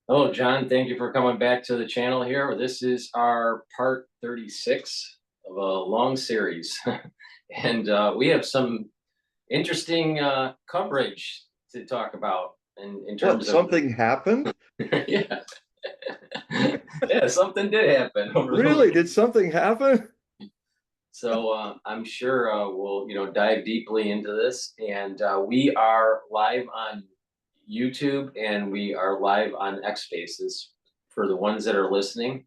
Hello, John. Thank you for coming back to the channel here. This is our part 36 of a long series. And we have some interesting coverage to talk about in What, terms of, something happened? yeah, yeah, something did happen over the Really? week. Did something happen? So I'm sure we'll, dive deeply into this. And we are live on YouTube and we are live on X Spaces for the ones that are listening.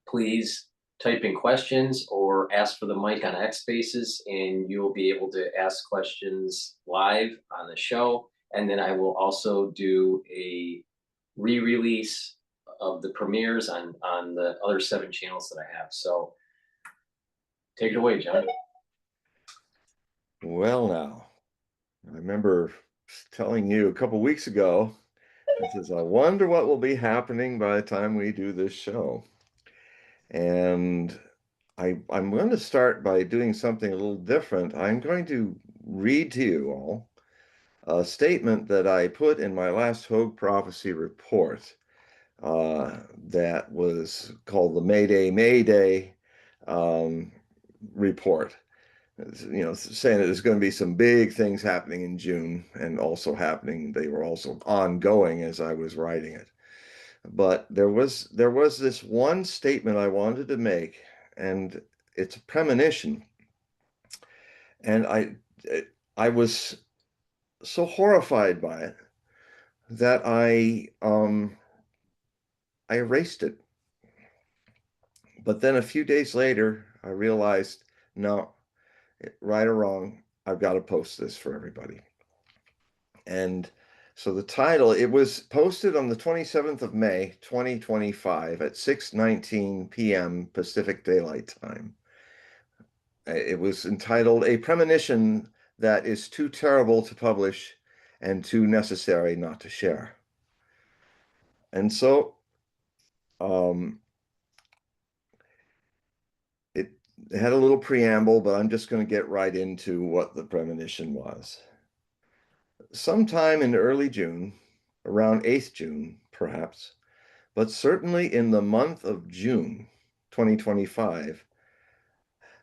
Please type in questions or ask for the mic on X Spaces, and you'll be able to ask questions live on the show. And then I will also do a re-release of the premieres on the other 7 channels that I have. So take it away, John. Well, now, I remember telling you a couple weeks ago, I says, I wonder what will be happening by the time we do this show. And I'm going to start by doing something a little different. I'm going to read to you all a statement that I put in my last Hogue prophecy report that was called the Mayday Mayday um, report. Saying that there's going to be some big things happening in June and also happening. They were also ongoing as I was writing it. But there was this one statement I wanted to make, and it's a premonition. And I was so horrified by it that I erased it. But then a few days later, I realized, no, right or wrong, I've got to post this for everybody. And so the title, it was posted on the 27th of May, 2025 at 6:19 p.m. Pacific Daylight Time. It was entitled A Premonition That Is Too Terrible to Publish and Too Necessary Not to Share. And so um, it had a little preamble, but I'm just going to get right into what the premonition was. Sometime in early June, around 8th June, perhaps, but certainly in the month of June 2025,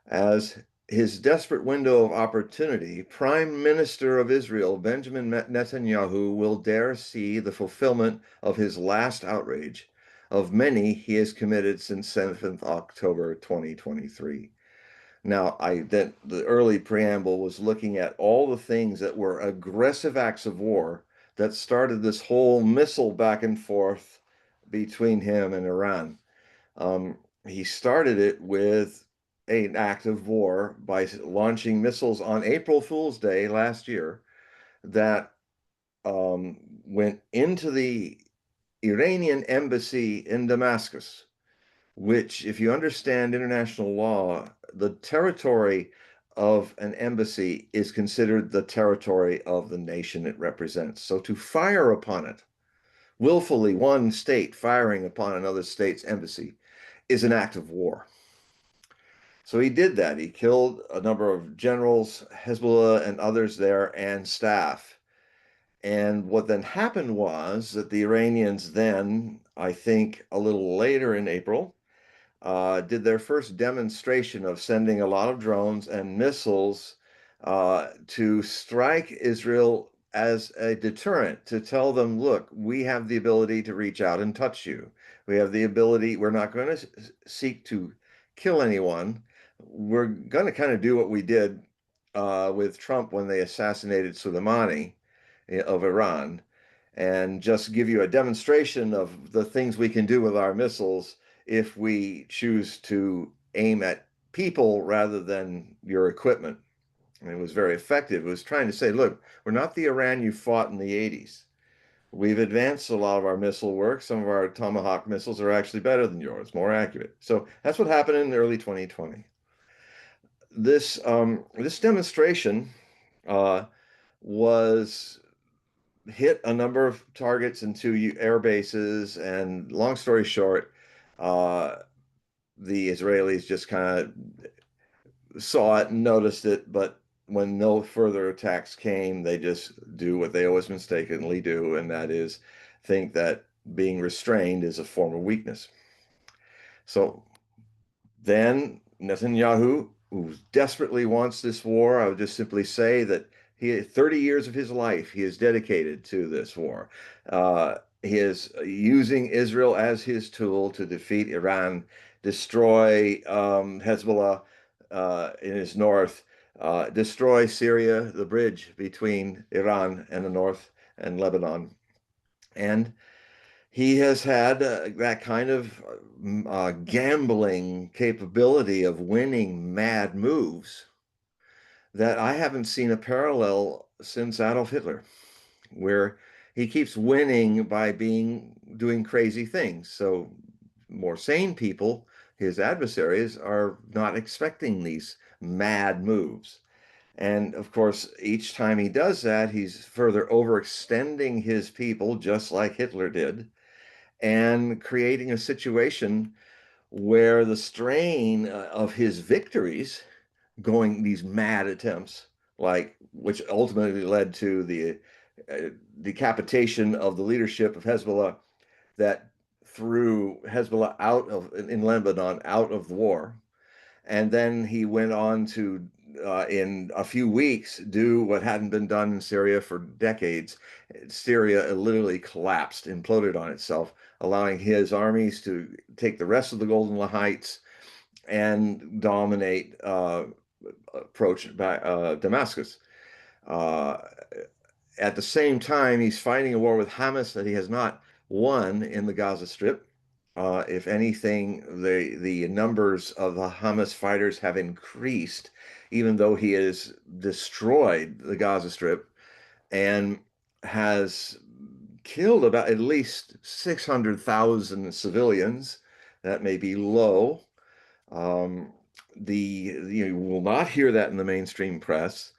as his desperate window of opportunity, Prime Minister of Israel Benjamin Netanyahu will dare see the fulfillment of his last outrage, of many he has committed since 7th October 2023. Now, the early preamble was looking at all the things that were aggressive acts of war that started this whole missile back and forth between him and Iran. He started it with an act of war by launching missiles on April Fool's Day last year that went into the Iranian embassy in Damascus, which, if you understand international law, the territory of an embassy is considered the territory of the nation it represents. So to fire upon it, willfully one state firing upon another state's embassy, is an act of war. So he did that. He killed a number of generals, Hezbollah, and others there, and staff. And what then happened was that the Iranians then, I think a little later in April, did their first demonstration of sending a lot of drones and missiles to strike Israel as a deterrent, to tell them, look, we have the ability to reach out and touch you. We have the ability, we're not going to seek to kill anyone. We're going to kind of do what we did with Trump when they assassinated Soleimani of Iran, and just give you a demonstration of the things we can do with our missiles if we choose to aim at people rather than your equipment. And it was very effective. It was trying to say, look, we're not the Iran you fought in the 80s. We've advanced a lot of our missile work. Some of our Tomahawk missiles are actually better than yours, more accurate. So that's what happened in early 2020. This demonstration was hit a number of targets and 2 air bases. And long story short, the Israelis just kind of saw it and noticed it, but when no further attacks came, they just do what they always mistakenly do, and that is think that being restrained is a form of weakness. So then Netanyahu, who desperately wants this war, I would just simply say that 30 years of his life he is dedicated to this war. He is using Israel as his tool to defeat Iran, destroy Hezbollah in his north, destroy Syria, the bridge between Iran and the north and Lebanon. And he has had that kind of gambling capability of winning mad moves that I haven't seen a parallel since Adolf Hitler, where he keeps winning by doing crazy things. So more sane people, his adversaries, are not expecting these mad moves. And of course, each time he does that, he's further overextending his people, just like Hitler did, and creating a situation where the strain of his victories, going these mad attempts, like which ultimately led to the decapitation of the leadership of Hezbollah, that threw Hezbollah out of in Lebanon out of the war. And then he went on to, in a few weeks, do what hadn't been done in Syria for decades. Syria literally collapsed, imploded on itself, allowing his armies to take the rest of the Golden Heights and dominate approach by Damascus. Uh, at the same time, he's fighting a war with Hamas that he has not won in the Gaza Strip. If anything, the numbers of the Hamas fighters have increased, even though he has destroyed the Gaza Strip and has killed about at least 600,000 civilians. That may be low. Um, you will not hear that in the mainstream press.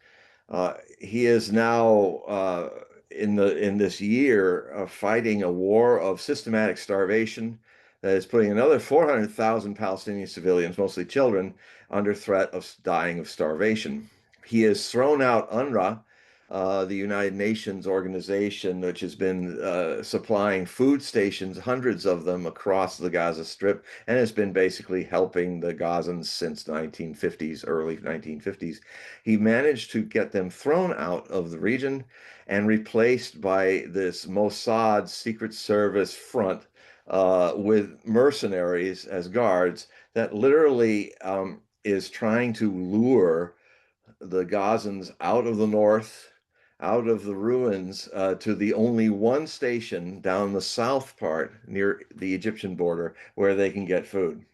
He is now in this year fighting a war of systematic starvation that is putting another 400,000 Palestinian civilians, mostly children, under threat of dying of starvation. He has thrown out UNRWA, the United Nations organization, which has been supplying food stations, hundreds of them across the Gaza Strip, and has been basically helping the Gazans since 1950s, early 1950s. He managed to get them thrown out of the region and replaced by this Mossad Secret Service front with mercenaries as guards that literally is trying to lure the Gazans out of the north, out of the ruins, to the only one station down the south part near the Egyptian border where they can get food.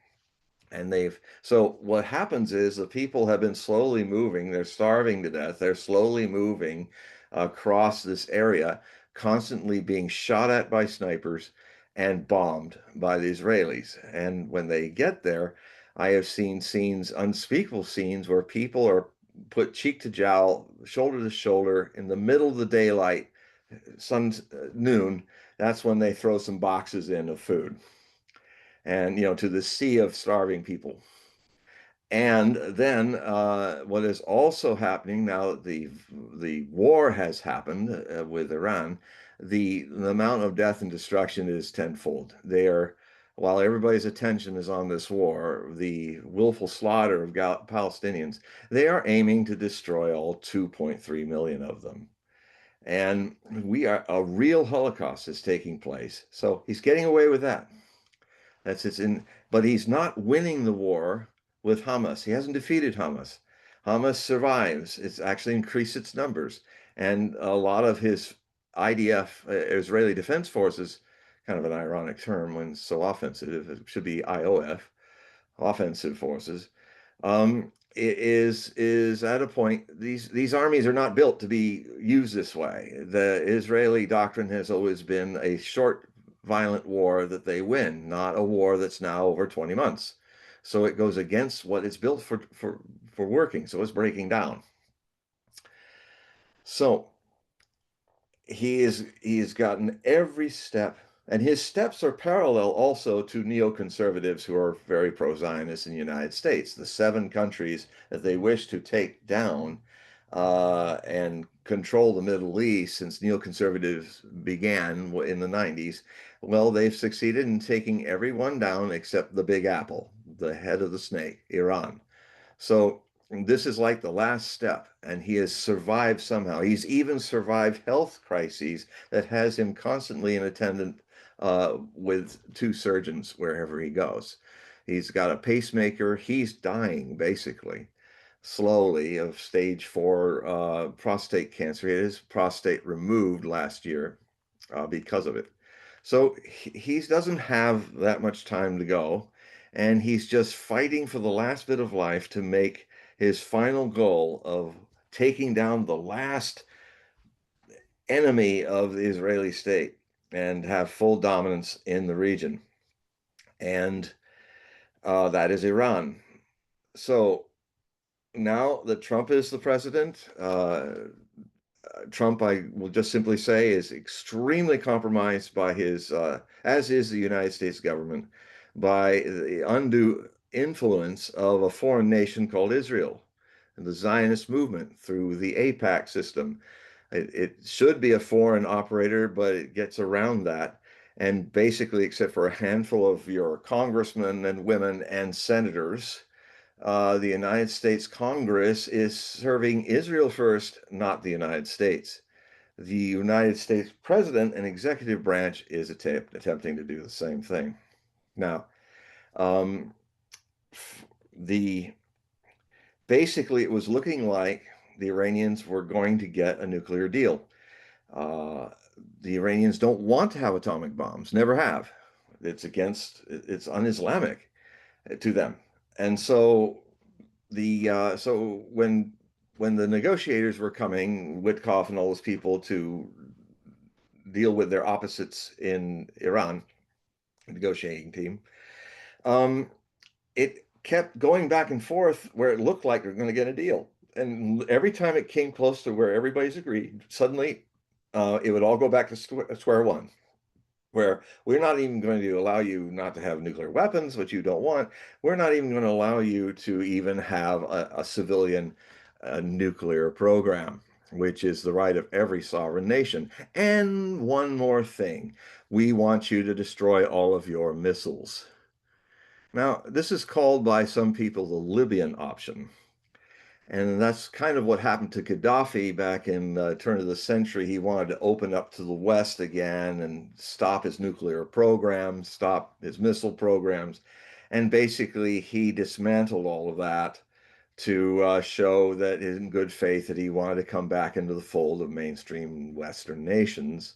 And so what happens is the people have been slowly moving, they're starving to death, they're slowly moving across this area, constantly being shot at by snipers and bombed by the Israelis. And when they get there, I have seen scenes, unspeakable scenes, where people are put cheek to jowl, shoulder to shoulder in the middle of the daylight, noon. That's when they throw some boxes in of food, and to the sea of starving people. And then what is also happening now that the war has happened with Iran, the amount of death and destruction is tenfold. While everybody's attention is on this war, the willful slaughter of Palestinians, they are aiming to destroy all 2.3 million of them. And a real Holocaust is taking place. So he's getting away with that. But he's not winning the war with Hamas. He hasn't defeated Hamas. Hamas survives. It's actually increased its numbers. And a lot of his IDF, Israeli Defense Forces, kind of an ironic term when it's so offensive, it should be IOF, offensive forces, is at a point. These armies are not built to be used this way. The Israeli doctrine has always been a short, violent war that they win, not a war that's now over 20 months. So it goes against what it's built for working. So it's breaking down. So he's gotten every step, and his steps are parallel also to neoconservatives who are very pro-Zionist in the United States. The 7 countries that they wish to take down and control the Middle East since neoconservatives began in the 90s. Well, they've succeeded in taking everyone down except the Big Apple, the head of the snake, Iran. So this is like the last step, and he has survived somehow. He's even survived health crises that has him constantly in attendant with two surgeons wherever he goes. He's got a pacemaker. He's dying basically, slowly, of stage 4 prostate cancer. He had his prostate removed last year because of it. So he doesn't have that much time to go, and he's just fighting for the last bit of life to make his final goal of taking down the last enemy of the Israeli state and have full dominance in the region. And that is Iran. So now that Trump is the president, Trump, I will just simply say, is extremely compromised by his, as is the United States government, by the undue influence of a foreign nation called Israel and the Zionist movement through the AIPAC system. It should be a foreign operator, but it gets around that. And basically, except for a handful of your congressmen and women and senators, the United States Congress is serving Israel first, not the United States. The United States president and executive branch is attempting to do the same thing. Now, um, the basically it was looking like the Iranians were going to get a nuclear deal. Uh, the Iranians don't want to have atomic bombs, never have. It's un-Islamic to them, and so so when the negotiators were coming, Witkoff and all those people to deal with their opposites in Iran, negotiating team, um, it kept going back and forth where it looked like they're going to get a deal. And every time it came close to where everybody's agreed, suddenly it would all go back to square one, where we're not even going to allow you not to have nuclear weapons, which you don't want. We're not even going to allow you to even have a civilian nuclear program, which is the right of every sovereign nation. And one more thing, we want you to destroy all of your missiles. Now, this is called by some people the Libyan option. And that's kind of what happened to Gaddafi back in the turn of the century. He wanted to open up to the West again and stop his nuclear programs, stop his missile programs. And basically, he dismantled all of that to show that in good faith that he wanted to come back into the fold of mainstream Western nations.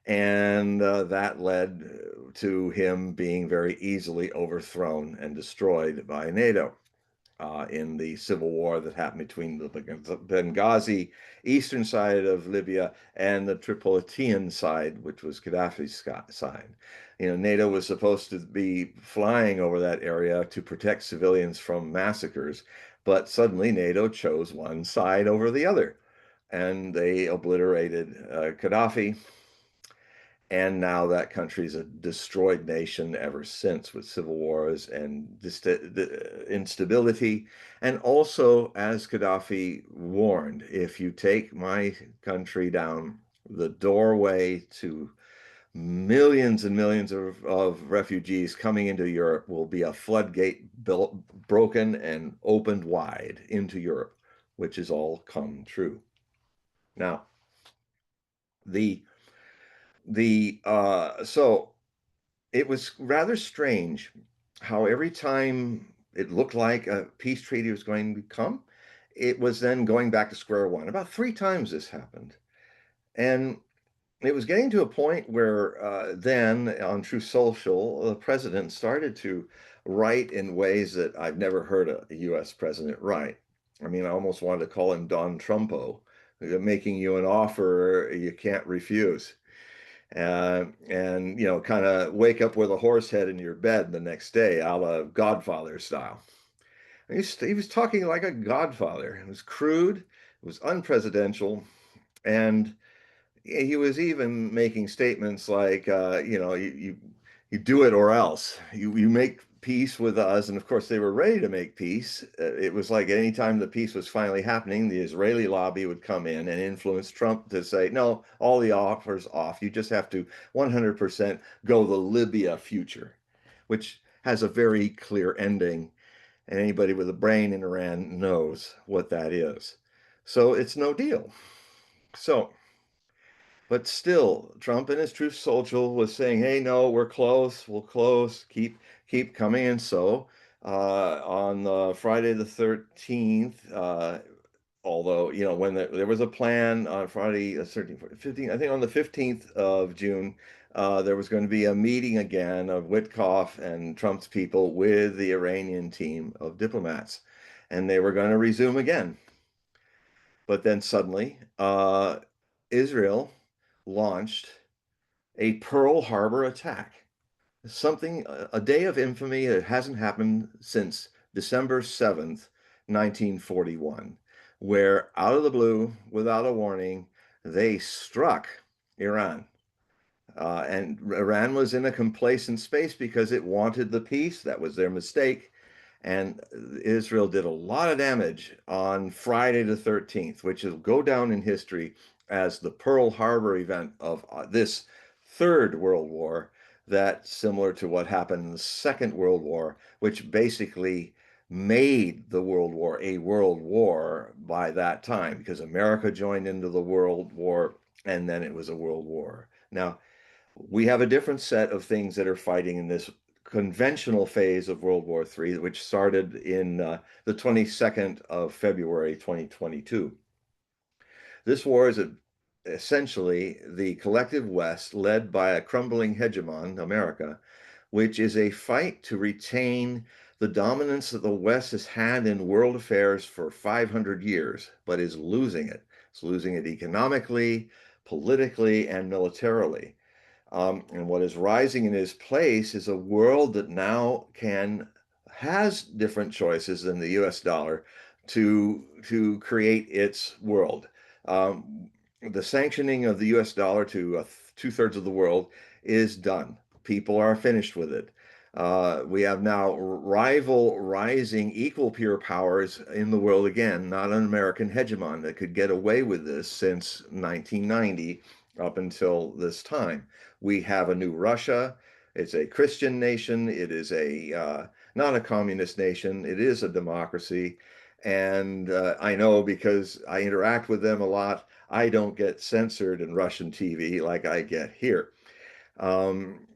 And that led to him being very easily overthrown and destroyed by NATO in the civil war that happened between the Benghazi eastern side of Libya and the Tripolitan side, which was Gaddafi's side. NATO was supposed to be flying over that area to protect civilians from massacres, but suddenly NATO chose one side over the other, and they obliterated Gaddafi. And now that country's a destroyed nation ever since, with civil wars and instability. And also, as Gaddafi warned, if you take my country down, the doorway to millions and millions of refugees coming into Europe will be a floodgate broken and opened wide into Europe, which has all come true. Now, the so it was rather strange how every time it looked like a peace treaty was going to come, it was then going back to square one. About 3 times this happened. And it was getting to a point where then on True Social, the president started to write in ways that I've never heard a US president write. I mean, I almost wanted to call him Don Trumpo, making you an offer you can't refuse. And kind of wake up with a horse head in your bed the next day, a la Godfather style. He was talking like a godfather. It was crude, it was unpresidential, and he was even making statements like, you do it or else. You make peace with us, and of course they were ready to make peace. It was like anytime the peace was finally happening, the Israeli lobby would come in and influence Trump to say, no, all the offers off. You just have to 100% go the Libya future, which has a very clear ending. And anybody with a brain in Iran knows what that is. So it's no deal. So, but still, Trump in his Truth Social was saying, "Hey, no, we're close. We'll close. Keep coming." And so, on Friday the 13th, although when there was a plan on Friday the 13th, 15th, I think on the 15th of June, there was going to be a meeting again of Witkoff and Trump's people with the Iranian team of diplomats, and they were going to resume again. But then suddenly, Israel launched a Pearl Harbor attack. Something, a day of infamy that hasn't happened since December 7th, 1941, where out of the blue, without a warning, they struck Iran. And Iran was in a complacent space because it wanted the peace. That was their mistake. And Israel did a lot of damage on Friday the 13th, which will go down in history as the Pearl Harbor event of this Third World War, that similar to what happened in the Second World War, which basically made the World War a world war by that time because America joined into the World War and then it was a world war. Now, we have a different set of things that are fighting in this conventional phase of World War III, which started in the 22nd of February 2022. This war is essentially the collective West, led by a crumbling hegemon, America, which is a fight to retain the dominance that the West has had in world affairs for 500 years, but is losing it. It's losing it economically, politically, and militarily. And what is rising in his place is a world that now has different choices than the US dollar to create its world. The sanctioning of the US dollar to two-thirds of the world is done. People are finished with it. We have now rival, rising, equal peer powers in the world again, not an American hegemon that could get away with this since 1990 up until this time. We have a new Russia. It's a Christian nation. It is not a communist nation. It is a democracy. And I know because I interact with them a lot, I don't get censored in Russian TV like I get here. Um,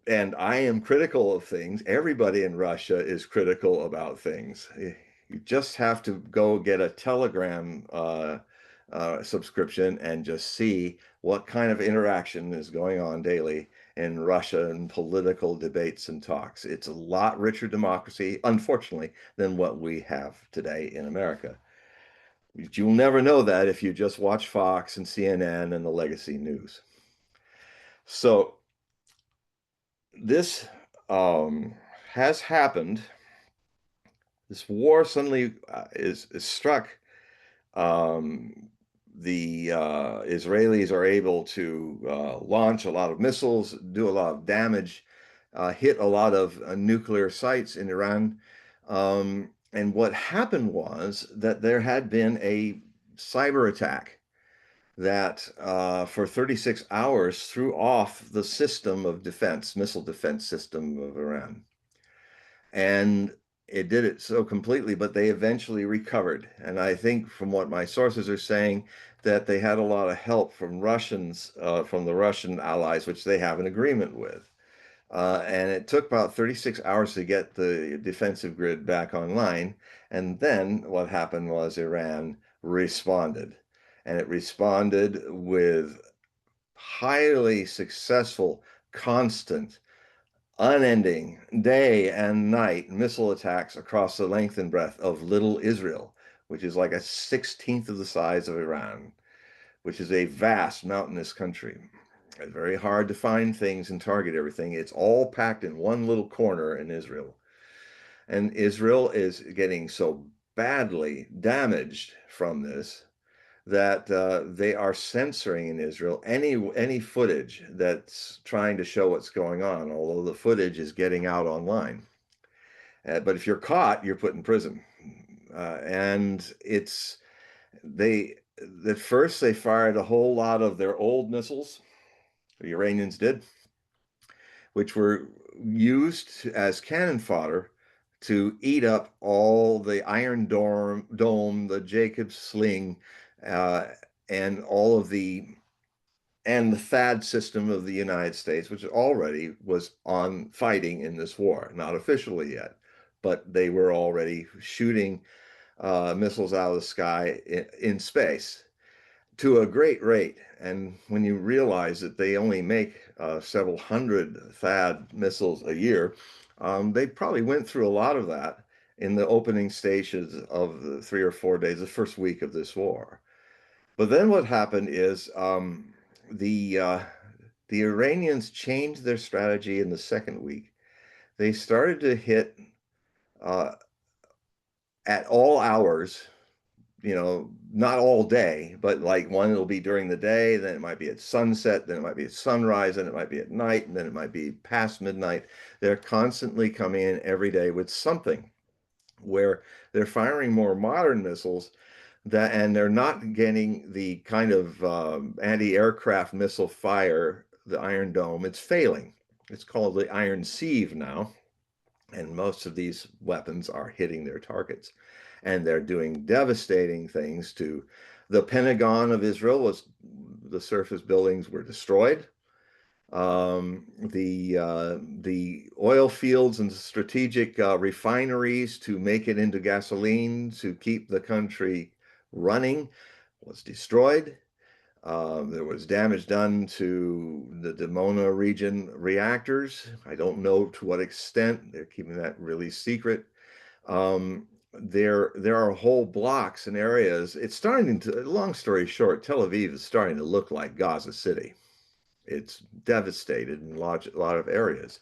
and I am critical of things. Everybody in Russia is critical about things. You just have to go get a Telegram subscription and just see what kind of interaction is going on daily in Russia and political debates and talks. It's a lot richer democracy, unfortunately, than what we have today in America. You'll never know that if you just watch Fox and CNN and the legacy news. So this has happened. This war suddenly is struck. Um, the Israelis are able to launch a lot of missiles, do a lot of damage, hit a lot of nuclear sites in Iran. And what happened was that there had been a cyber attack that for 36 hours threw off the system of defense, missile defense system of Iran. And it did it so completely, but they eventually recovered. And I think from what my sources are saying, that they had a lot of help from Russians, from the Russian allies, which they have an agreement with. And it took about 36 hours to get the defensive grid back online. And then what happened was Iran responded. And it responded with highly successful, constant, unending day and night missile attacks across the length and breadth of Little Israel, which is like a 16th of the size of Iran, which is a vast mountainous country. It's very hard to find things and target everything. It's all packed in one little corner in Israel. And Israel is getting so badly damaged from this that they are censoring in Israel any footage that's trying to show what's going on, although the footage is getting out online. But if you're caught, you're put in prison. And it's they at first they fired a whole lot of their old missiles, the Iranians did, which were used as cannon fodder to eat up all the Iron Dome, the Jacobs Sling, uh, and all of the THAAD system of the United States, which already was on fighting in this war, not officially yet, but they were already shooting missiles out of the sky in space to a great rate. And when you realize that they only make several hundred THAAD missiles a year, they probably went through a lot of that in the opening stages of the 3 or 4 days, the first week of this war. But then what happened is the uh, the Iranians changed their strategy in the second week. They started to hit uh, at all hours, not all day, but like one it'll be during the day, then it might be at sunset, then it might be at sunrise, then it might be at night, and then it might be past midnight. They're constantly coming in every day with something where they're firing more modern missiles and they're not getting the kind of anti-aircraft missile fire, the Iron Dome. It's failing. It's called the Iron Sieve now, and most of these weapons are hitting their targets, and they're doing devastating things to the Pentagon of Israel. The surface buildings were destroyed. The oil fields and strategic refineries to make it into gasoline to keep the country running was destroyed. There was damage done to the Dimona region reactors. I don't know to what extent. They're keeping that really secret. There are whole blocks and areas. It's starting to, long story short, Tel Aviv is starting to look like Gaza City. It's devastated in a lot of areas.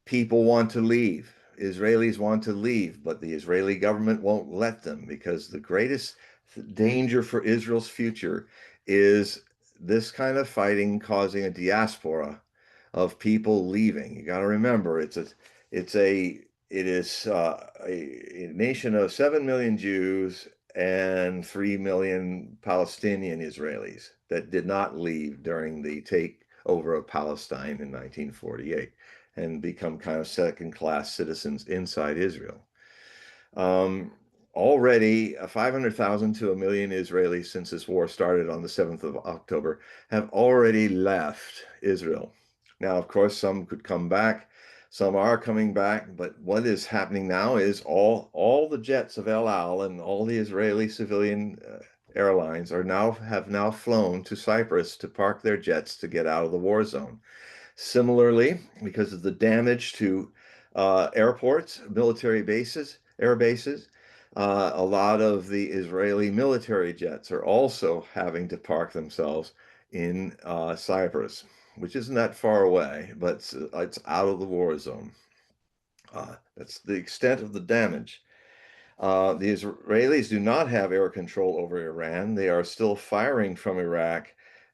People want to leave. Israelis want to leave, but the Israeli government won't let them because the greatest danger for Israel's future is this kind of fighting causing a diaspora of people leaving. You got to remember, it is a nation of 7 million Jews and 3 million Palestinian Israelis that did not leave during the takeover of Palestine in 1948 and become kind of second-class citizens inside Israel. Already 500,000 to 1 million Israelis since this war started on the 7th of October have already left Israel. Now, of course, some could come back. Some are coming back, but what is happening now is all the jets of El Al and all the Israeli civilian airlines have now flown to Cyprus to park their jets to get out of the war zone. Similarly, because of the damage to airports, military bases, air bases, a lot of the Israeli military jets are also having to park themselves in Cyprus, which isn't that far away, but it's out of the war zone. That's the extent of the damage. The Israelis do not have air control over Iran. They are still firing from Iraq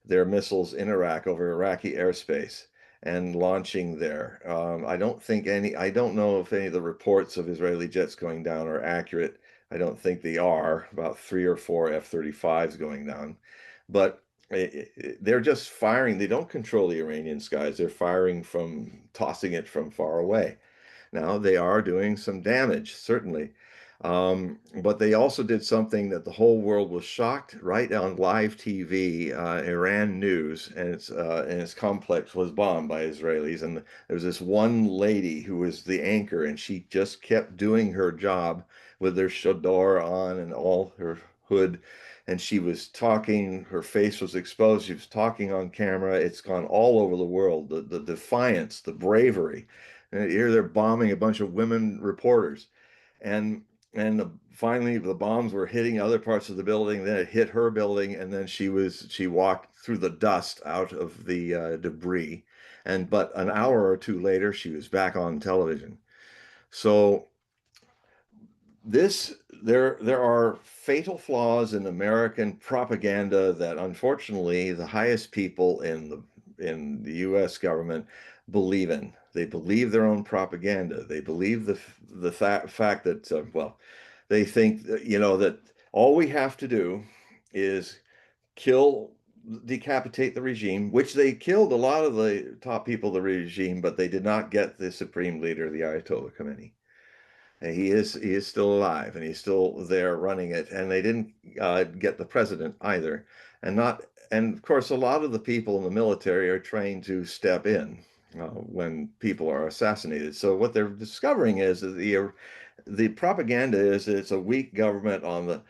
their missiles in Iraq over Iraqi airspace and launching there. I don't know if any of the reports of Israeli jets going down are accurate. I don't think they are, about 3 or 4 F-35s going down. But they're just firing. They don't control the Iranian skies. They're firing tossing it from far away. Now, they are doing some damage, certainly. But they also did something that the whole world was shocked right on live TV. Iran News and its complex was bombed by Israelis. And there was this one lady who was the anchor, and she just kept doing her job with her chador on and all her hood. And she was talking, her face was exposed. She was talking on camera. It's gone all over the world. The defiance, the bravery. And here they're bombing a bunch of women reporters. And finally the bombs were hitting other parts of the building, then it hit her building, and then she walked through the dust out of the debris, but an hour or two later she was back on television. So there are fatal flaws in American propaganda that unfortunately the highest people in the US government believe in. They believe their own propaganda. They believe the fact that well, they think that, that all we have to do is kill, decapitate the regime, which they killed a lot of the top people of the regime, but they did not get the supreme leader, the Ayatollah Khomeini. And he is still alive, and he's still there running it. And they didn't get the president either. And of course, a lot of the people in the military are trained to step in when people are assassinated. So what they're discovering is that the propaganda is that it's a weak government on the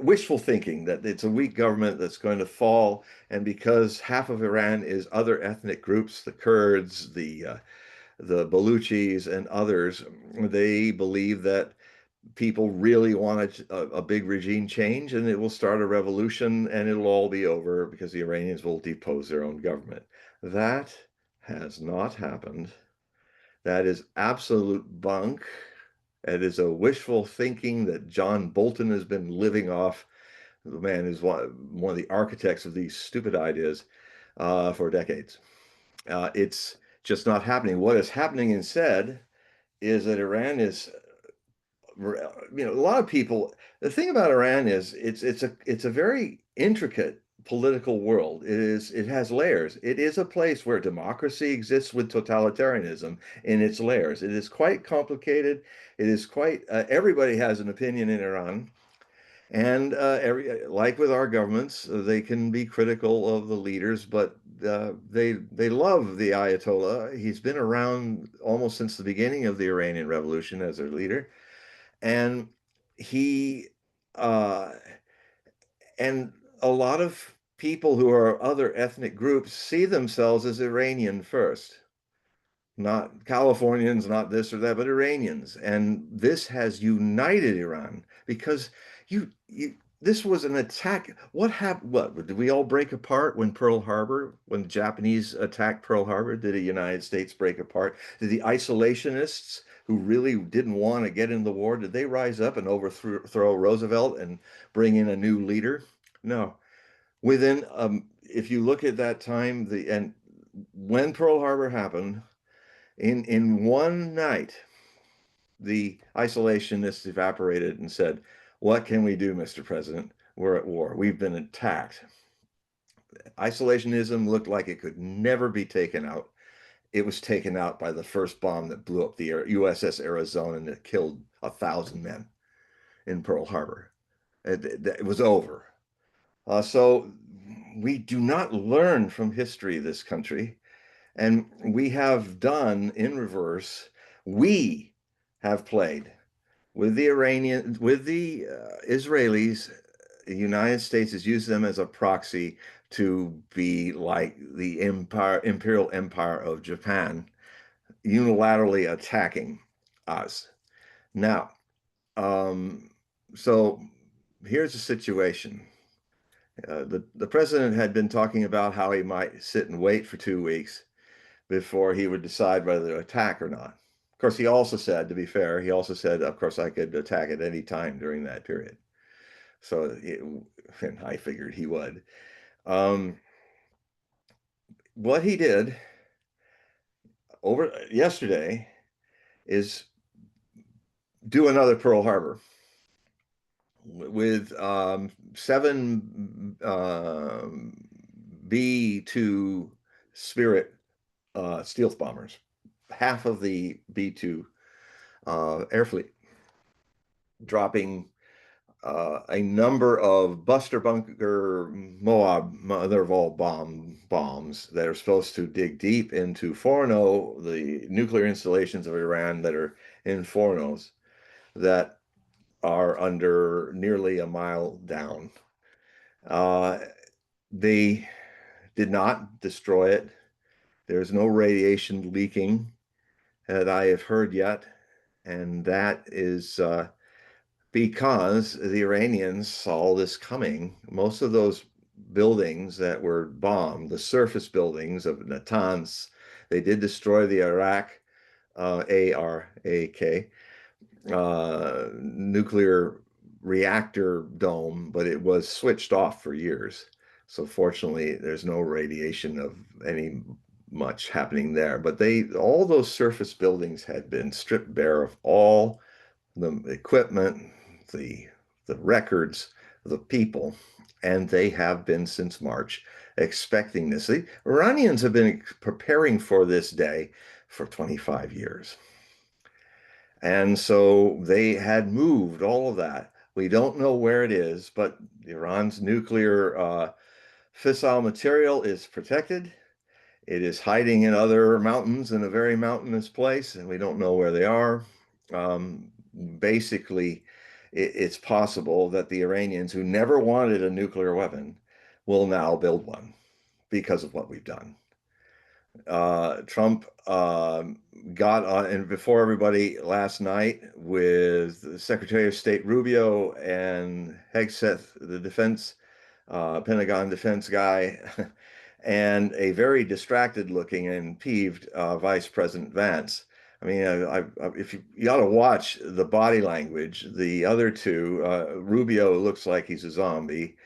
wishful thinking that it's a weak government that's going to fall. And because half of Iran is other ethnic groups, the Kurds, the Baluchis and others, they believe that people really want a big regime change, and it will start a revolution, and it'll all be over because the Iranians will depose their own government. That has not happened. That is absolute bunk. It is a wishful thinking that John Bolton has been living off. The man is one of the architects of these stupid ideas for decades. It's just not happening. What is happening instead is that Iran is, a lot of people. The thing about Iran is it's a very intricate political world. It has layers. It is a place where democracy exists with totalitarianism in its layers. It is quite complicated. It is quite everybody has an opinion in Iran. And like with our governments, they can be critical of the leaders, but they love the Ayatollah. He's been around almost since the beginning of the Iranian Revolution as their leader, and he uh, and a lot of people who are other ethnic groups see themselves as Iranian first, not Californians, not this or that, but Iranians. And this has united Iran because you this was an attack. What happened? What did we all break apart when Pearl Harbor, when the Japanese attacked Pearl Harbor? Did the United States break apart? Did the isolationists who really didn't want to get in the war, did they rise up and overthrow Roosevelt and bring in a new leader? No. Within if you look at that time, and when Pearl Harbor happened, in one night, the isolationists evaporated and said, "What can we do, Mr. President? We're at war. We've been attacked." Isolationism looked like it could never be taken out. It was taken out by the first bomb that blew up the USS Arizona, and it killed 1,000 men in Pearl Harbor. It was over. So we do not learn from history, this country. And we have done in reverse. We have played with the Iranian, with the Israelis. The United States has used them as a proxy to be like the imperial empire of Japan, unilaterally attacking us. Now, so here's the situation. The president had been talking about how he might sit and wait for 2 weeks before he would decide whether to attack or not. Of course, he also said, to be fair, he also said, of course, I could attack at any time during that period. So, and I figured he would. Um, what he did over yesterday is do another Pearl Harbor with 7 B-2 Spirit stealth bombers, half of the B-2 air fleet, dropping a number of Buster Bunker Moab mother of all bombs that are supposed to dig deep into Forno, the nuclear installations of Iran that are in Fornos that are under nearly a mile down. They did not destroy it. There's no radiation leaking that I have heard yet, and that is because the Iranians saw this coming. Most of those buildings that were bombed, the surface buildings of Natanz, they did destroy the Arak, ARAK, nuclear reactor dome, but it was switched off for years. So fortunately, there's no radiation of any much happening there. But all those surface buildings had been stripped bare of all the equipment, the the records, the people, and they have been since March expecting this. The Iranians have been preparing for this day for 25 years. And so they had moved all of that. We don't know where it is, but Iran's nuclear fissile material is protected. It is hiding in other mountains in a very mountainous place, and we don't know where they are. Um, Basically, it's possible that the Iranians, who never wanted a nuclear weapon, will now build one because of what we've done. Trump got on and before everybody last night with Secretary of State Rubio and Hegseth, the defense Pentagon defense guy, and a very distracted looking and peeved Vice President Vance. I mean, if you ought to watch the body language, the other two, Rubio looks like he's a zombie.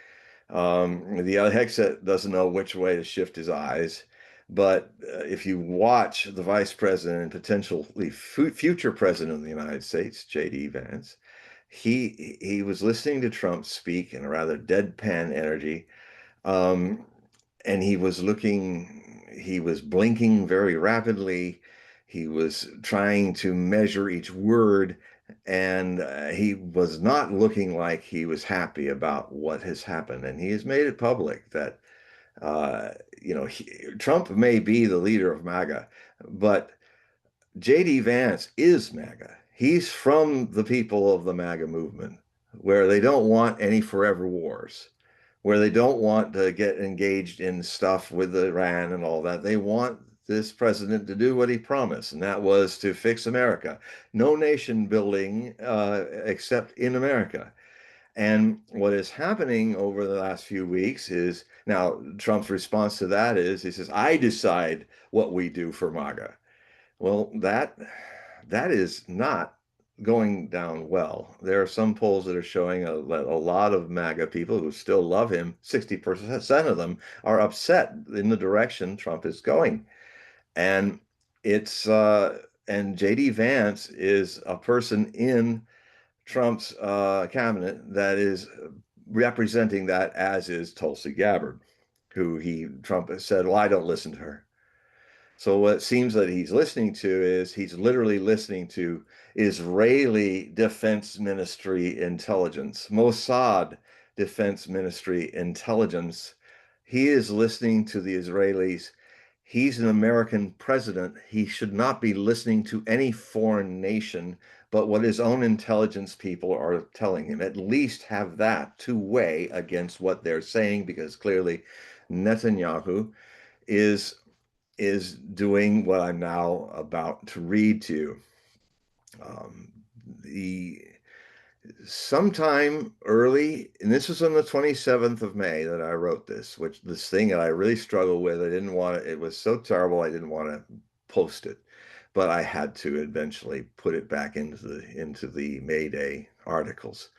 The other Hegseth doesn't know which way to shift his eyes. But if you watch the vice president and potentially future president of the United States, J.D. Vance, he was listening to Trump speak in a rather deadpan energy, um, and he was blinking very rapidly. He was trying to measure each word, and he was not looking like he was happy about what has happened. And he has made it public that uh, Trump may be the leader of MAGA, but J.D. Vance is MAGA. He's from the people of the MAGA movement, where they don't want any forever wars, where they don't want to get engaged in stuff with Iran and all that. They want this president to do what he promised, and that was to fix America. No nation building except in America. And what is happening over the last few weeks is now Trump's response to that is he says, I decide what we do for MAGA. Well, that is not going down well. There are some polls that are showing a lot of MAGA people who still love him, 60% of them are upset in the direction Trump is going. And it's and JD Vance is a person in Trump's cabinet that is representing that, as is Tulsi Gabbard, who Trump has said, well, I don't listen to her. So what it seems that he's listening to is he's literally listening to Israeli Defense Ministry intelligence, Mossad Defense Ministry intelligence. He is listening to the Israelis. He's an American president. He should not be listening to any foreign nation, but what his own intelligence people are telling him. At least have that to weigh against what they're saying, because clearly Netanyahu is doing what I'm now about to read to you. The Sometime early, and this was on the 27th of May that I wrote this thing that I really struggled with. I didn't want it. It was so terrible. I didn't want to post it, but I had to eventually put it back into the May Day articles.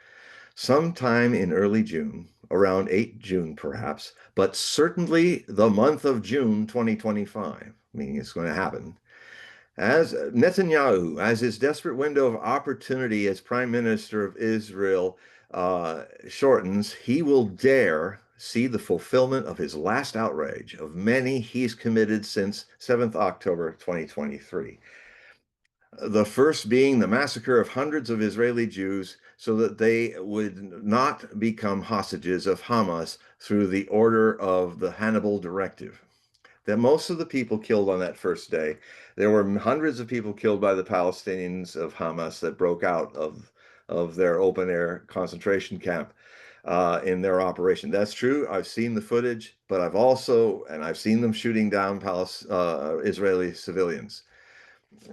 Sometime in early June, around 8 June perhaps, but certainly the month of June 2025, meaning it's going to happen, as Netanyahu, as his desperate window of opportunity as Prime Minister of Israel shortens, he will dare see the fulfillment of his last outrage of many he's committed since 7th October 2023. The first being the massacre of hundreds of Israeli Jews so that they would not become hostages of Hamas through the order of the Hannibal Directive. That most of the people killed on that first day, there were hundreds of people killed by the Palestinians of Hamas that broke out of their open air concentration camp in their operation. That's true. I've seen the footage, but I've seen them shooting down Israeli civilians.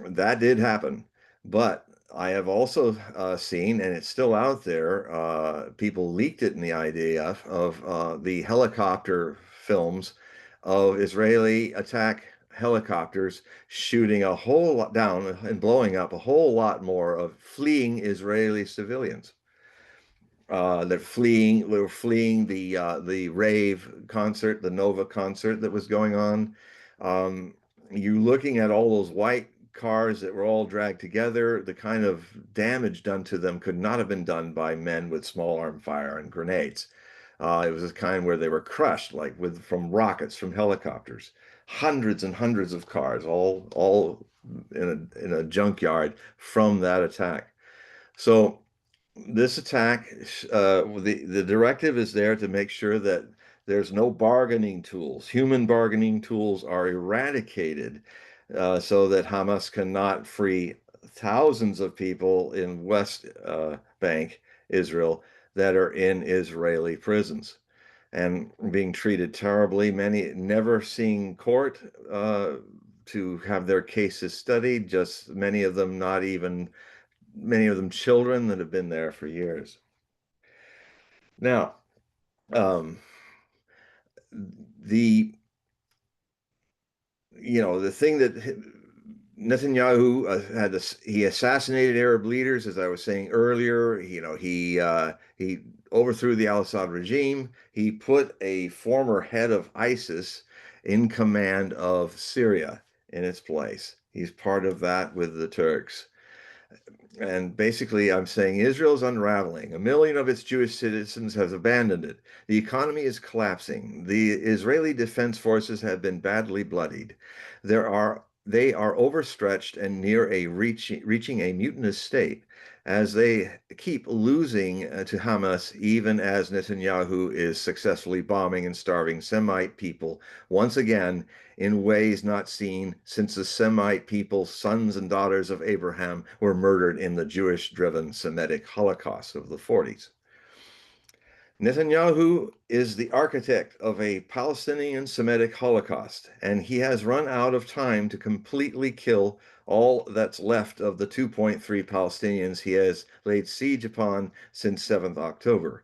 That did happen, but I have also seen, and it's still out there, people leaked it in the idea of the helicopter films of Israeli attack helicopters shooting a whole lot down and blowing up a whole lot more of fleeing Israeli civilians that were fleeing the rave concert, the Nova concert that was going on. You looking at all those white cars that were all dragged together, the kind of damage done to them could not have been done by men with small arm fire and grenades. It was a kind where they were crushed, like from rockets, from helicopters. Hundreds and hundreds of cars, all in a junkyard from that attack. So this attack, the directive is there to make sure that there's no bargaining tools. Human bargaining tools are eradicated so that Hamas cannot free thousands of people in West Bank, Israel, that are in Israeli prisons and being treated terribly. Many never seeing court to have their cases studied, just many of them not even many of them children that have been there for years. Now, um, the the thing that Netanyahu had this, he assassinated Arab leaders, as I was saying earlier. He overthrew the al-Assad regime. He put a former head of ISIS in command of Syria in its place. He's part of that with the Turks. And basically, I'm saying Israel's unraveling. 1 million of its Jewish citizens have abandoned it. The economy is collapsing. The Israeli defense forces have been badly bloodied. They are overstretched and near reaching a mutinous state as they keep losing to Hamas, even as Netanyahu is successfully bombing and starving Semite people once again in ways not seen since the Semite people, sons and daughters of Abraham, were murdered in the Jewish-driven Semitic Holocaust of the 40s. Netanyahu is the architect of a Palestinian Semitic Holocaust, and he has run out of time to completely kill all that's left of the 2.3 Palestinians he has laid siege upon since 7th October.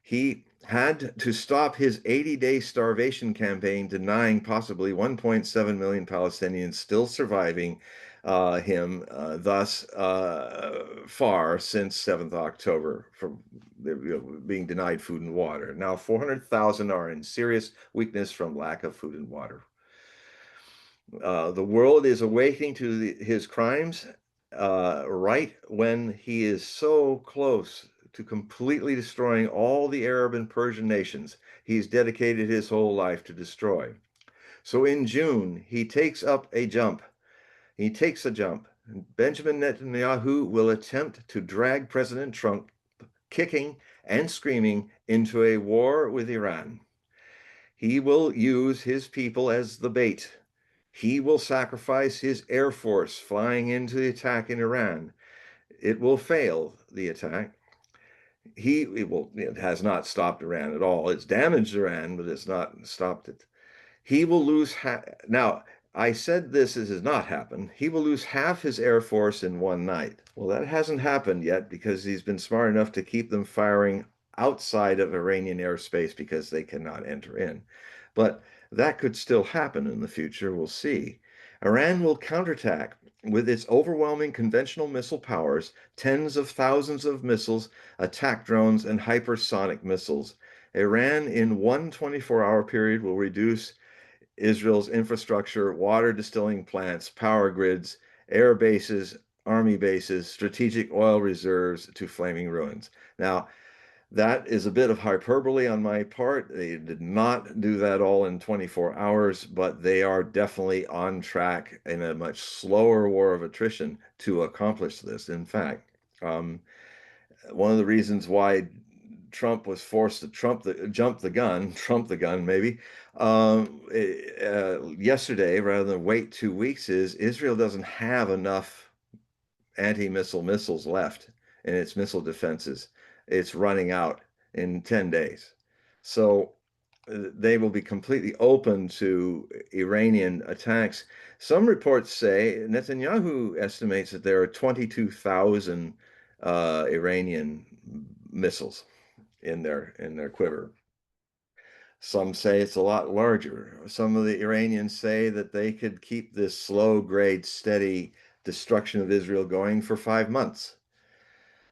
He had to stop his 80-day starvation campaign, denying possibly 1.7 million Palestinians still surviving him thus far since 7th October from being denied food and water. Now 400,000 are in serious weakness from lack of food and water. The world is awakening to his crimes right when he is so close to completely destroying all the Arab and Persian nations he's dedicated his whole life to destroy. So in June, he takes a jump. Benjamin Netanyahu will attempt to drag President Trump, kicking and screaming, into a war with Iran. He will use his people as the bait. He will sacrifice his air force flying into the attack in Iran. It will fail, the attack. It has not stopped Iran at all. It's damaged Iran, but it's not stopped it. He will lose now, I said this has not happened. He will lose half his air force in one night. Well, that hasn't happened yet because he's been smart enough to keep them firing outside of Iranian airspace because they cannot enter in. But that could still happen in the future. We'll see. Iran will counterattack with its overwhelming conventional missile powers, tens of thousands of missiles, attack drones, and hypersonic missiles. Iran, in one 24-hour period, will reduce Israel's infrastructure, water distilling plants, power grids, air bases, army bases, strategic oil reserves to flaming ruins. Now, that is a bit of hyperbole on my part. They did not do that all in 24 hours, but they are definitely on track in a much slower war of attrition to accomplish this. In fact, one of the reasons why Trump was forced to Trump the gun, maybe, yesterday rather than wait 2 weeks is Israel doesn't have enough anti-missile missiles left in its missile defenses. It's running out in 10 days. So they will be completely open to Iranian attacks. Some reports say Netanyahu estimates that there are 22,000 Iranian missiles in their quiver. Some say it's a lot larger. Some of the Iranians say that they could keep this slow grade, steady destruction of Israel going for 5 months.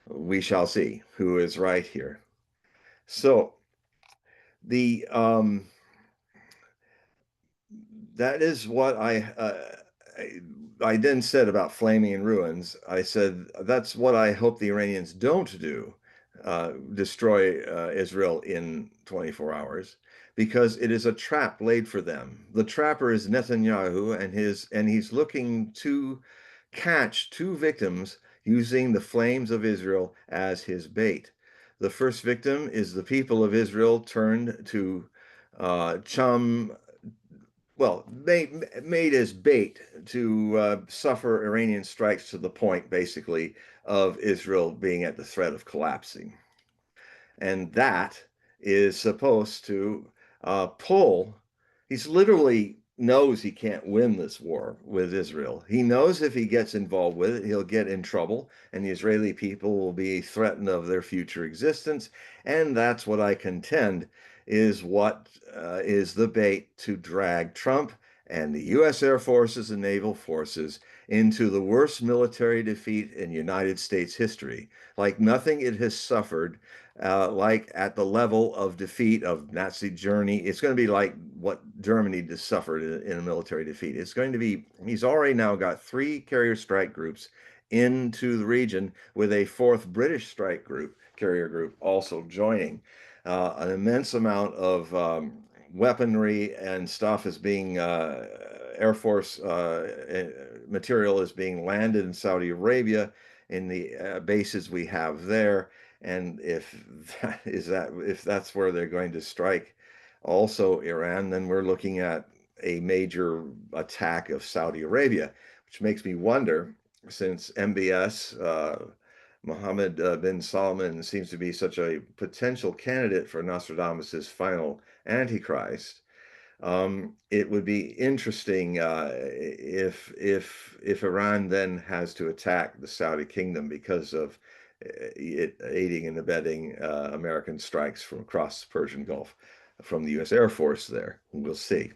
We shall see who is right here. So the that is what I then said about flaming in ruins. I said that's what I hope the Iranians don't do, destroy Israel in 24 hours, because it is a trap laid for them. The trapper is Netanyahu, and he's looking to catch two victims using the flames of Israel as his bait. The first victim is the people of Israel turned to chum well, made as bait to suffer Iranian strikes to the point, basically, of Israel being at the threat of collapsing. And that is supposed to pull. He's literally knows he can't win this war with Israel. He knows if he gets involved with it, he'll get in trouble, and the Israeli people will be threatened of their future existence. And that's what I contend is what is the bait to drag Trump and the U.S. Air Forces and naval forces into the worst military defeat in United States history, like nothing it has suffered, like at the level of defeat of Nazi Germany. It's going to be like what Germany just suffered in a military defeat. It's going to be, he's already now got 3 carrier strike groups into the region, with a 4th British strike group, carrier group, also joining. An immense amount of weaponry and stuff is being, Air Force material is being landed in Saudi Arabia in the bases we have there. And if that's where they're going to strike also Iran, then we're looking at a major attack of Saudi Arabia, which makes me wonder, since MBS, Mohammed bin Salman seems to be such a potential candidate for Nostradamus's final Antichrist. It would be interesting if Iran then has to attack the Saudi kingdom because of it aiding and abetting American strikes from across the Persian Gulf from the U.S. Air Force there. We'll see.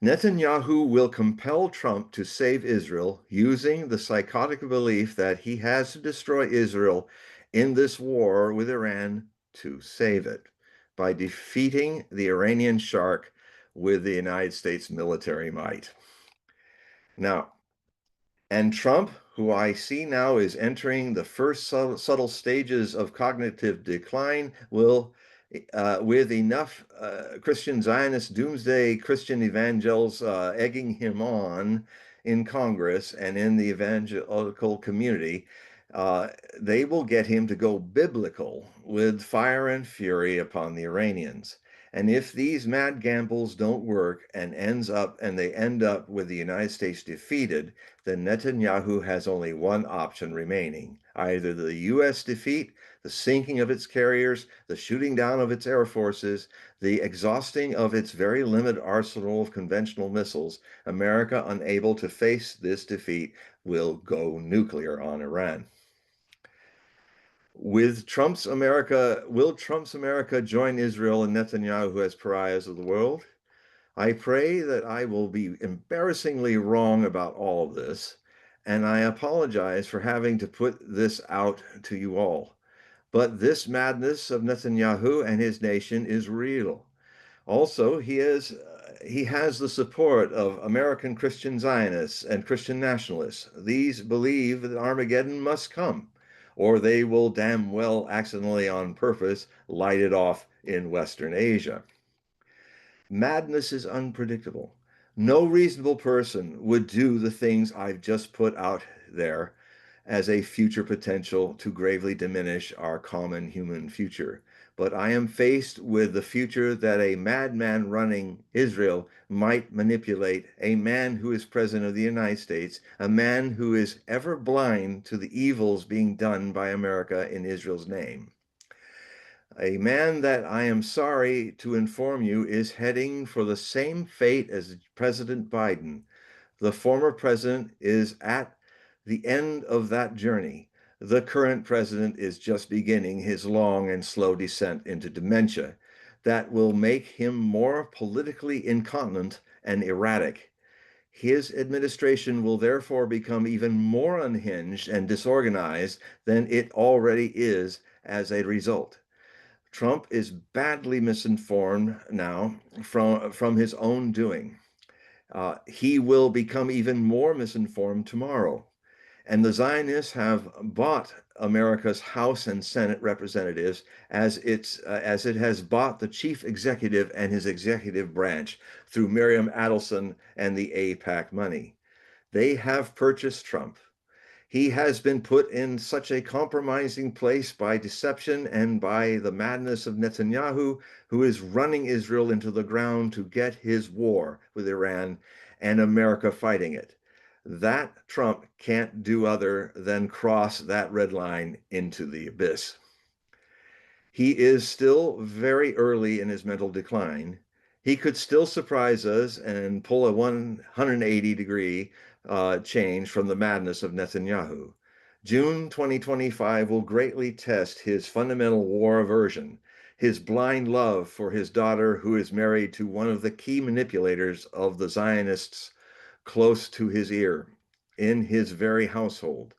Netanyahu will compel Trump to save Israel using the psychotic belief that he has to destroy Israel in this war with Iran to save it by defeating the Iranian shark with the United States military might. Now, and Trump, who I see now is entering the first subtle stages of cognitive decline, will, with enough Christian Zionist doomsday Christian evangelicals egging him on in Congress and in the evangelical community, they will get him to go biblical with fire and fury upon the Iranians. And if these mad gambles don't work and they end up with the United States defeated, then Netanyahu has only one option remaining: either the U.S. defeat, the sinking of its carriers, the shooting down of its air forces, the exhausting of its very limited arsenal of conventional missiles. America, unable to face this defeat, will go nuclear on Iran. Will Trump's America join Israel and Netanyahu as pariahs of the world? I pray that I will be embarrassingly wrong about all of this, and I apologize for having to put this out to you all. But this madness of Netanyahu and his nation is real. Also, he has the support of American Christian Zionists and Christian nationalists. These believe that Armageddon must come, or they will damn well accidentally on purpose light it off in Western Asia. Madness is unpredictable. No reasonable person would do the things I've just put out there as a future potential to gravely diminish our common human future. But I am faced with the future that a madman running Israel might manipulate, a man who is president of the United States, a man who is ever blind to the evils being done by America in Israel's name. A man that I am sorry to inform you is heading for the same fate as President Biden. The former president is at the end of that journey. The current president is just beginning his long and slow descent into dementia. that will make him more politically incontinent and erratic. His administration will therefore become even more unhinged and disorganized than it already is as a result. Trump is badly misinformed now from his own doing. He will become even more misinformed tomorrow. And the Zionists have bought America's House and Senate representatives as it has bought the chief executive and his executive branch through Miriam Adelson and the AIPAC money. They have purchased Trump. He has been put in such a compromising place by deception and by the madness of Netanyahu, who is running Israel into the ground to get his war with Iran and America fighting it. That Trump can't do other than cross that red line into the abyss. He is still very early in his mental decline. He could still surprise us and pull a 180-degree change from the madness of Netanyahu. June 2025 will greatly test his fundamental war aversion, his blind love for his daughter, who is married to one of the key manipulators of the Zionists close to his ear in his very household.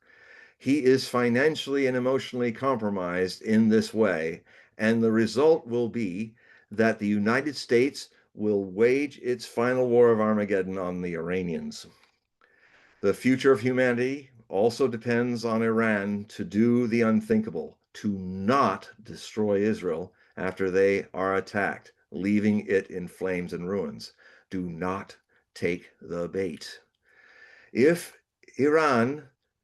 He is financially and emotionally compromised in this way, and the result will be that the United States will wage its final war of Armageddon on the Iranians. The future of humanity also depends on Iran to do the unthinkable, to not destroy Israel after they are attacked, leaving it in flames and ruins. Do not take the bait. If Iran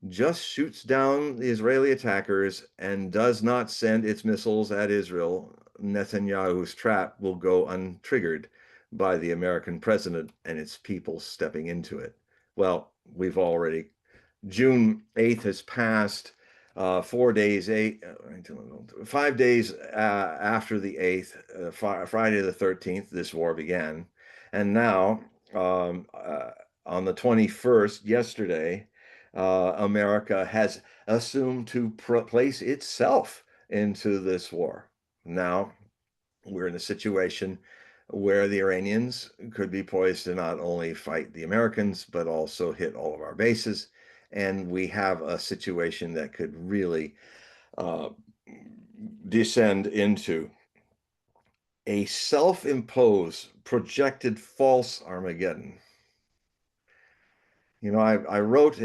just shoots down the Israeli attackers and does not send its missiles at Israel, Netanyahu's trap will go untriggered by the American president and its people stepping into it. Well, we've already, June 8th has passed, 5 days after the 8th, Friday the 13th, this war began. And now, on the 21st, yesterday, America has assumed to place itself into this war. Now, we're in a situation where the Iranians could be poised to not only fight the Americans, but also hit all of our bases. And we have a situation that could really descend into a self-imposed, projected false Armageddon. You know, I wrote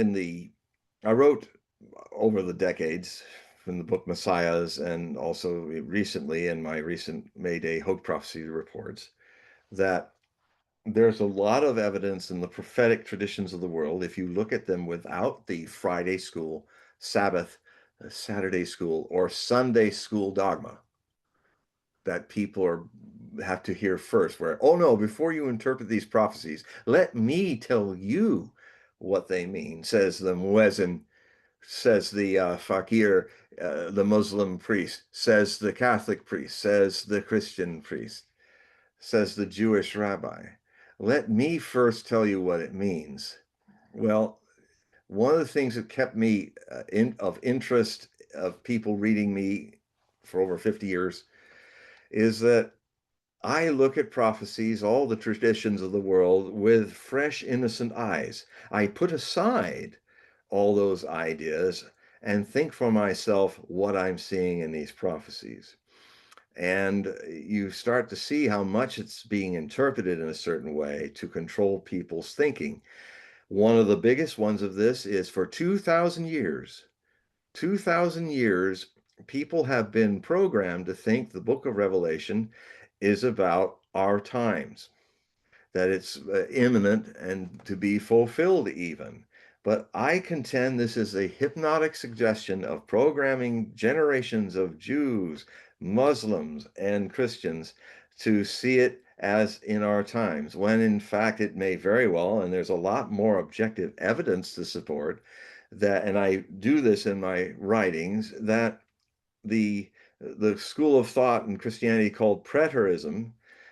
over the decades from the book Messiahs, and also recently in my recent May Day Hogue prophecy reports, that there's a lot of evidence in the prophetic traditions of the world, if you look at them without the Friday school, Sabbath, Saturday school, or Sunday school dogma, that people have to hear first, where, oh no, before you interpret these prophecies, let me tell you what they mean, says the muezzin, says the fakir, the Muslim priest, says the Catholic priest, says the Christian priest, says the Jewish rabbi. Let me first tell you what it means. Well, one of the things that kept me of interest of people reading me for over 50 years is that I look at prophecies, all the traditions of the world, with fresh, innocent eyes. I put aside all those ideas and think for myself what I'm seeing in these prophecies. And you start to see how much it's being interpreted in a certain way to control people's thinking. One of the biggest ones of this is for 2,000 years. 2,000 years, people have been programmed to think the book of Revelation is about our times, that it's imminent and to be fulfilled even. But I contend this is a hypnotic suggestion of programming generations of Jews, Muslims, and Christians to see it as in our times, when in fact it may very well, and there's a lot more objective evidence to support that, and I do this in my writings, that the school of thought in Christianity called preterism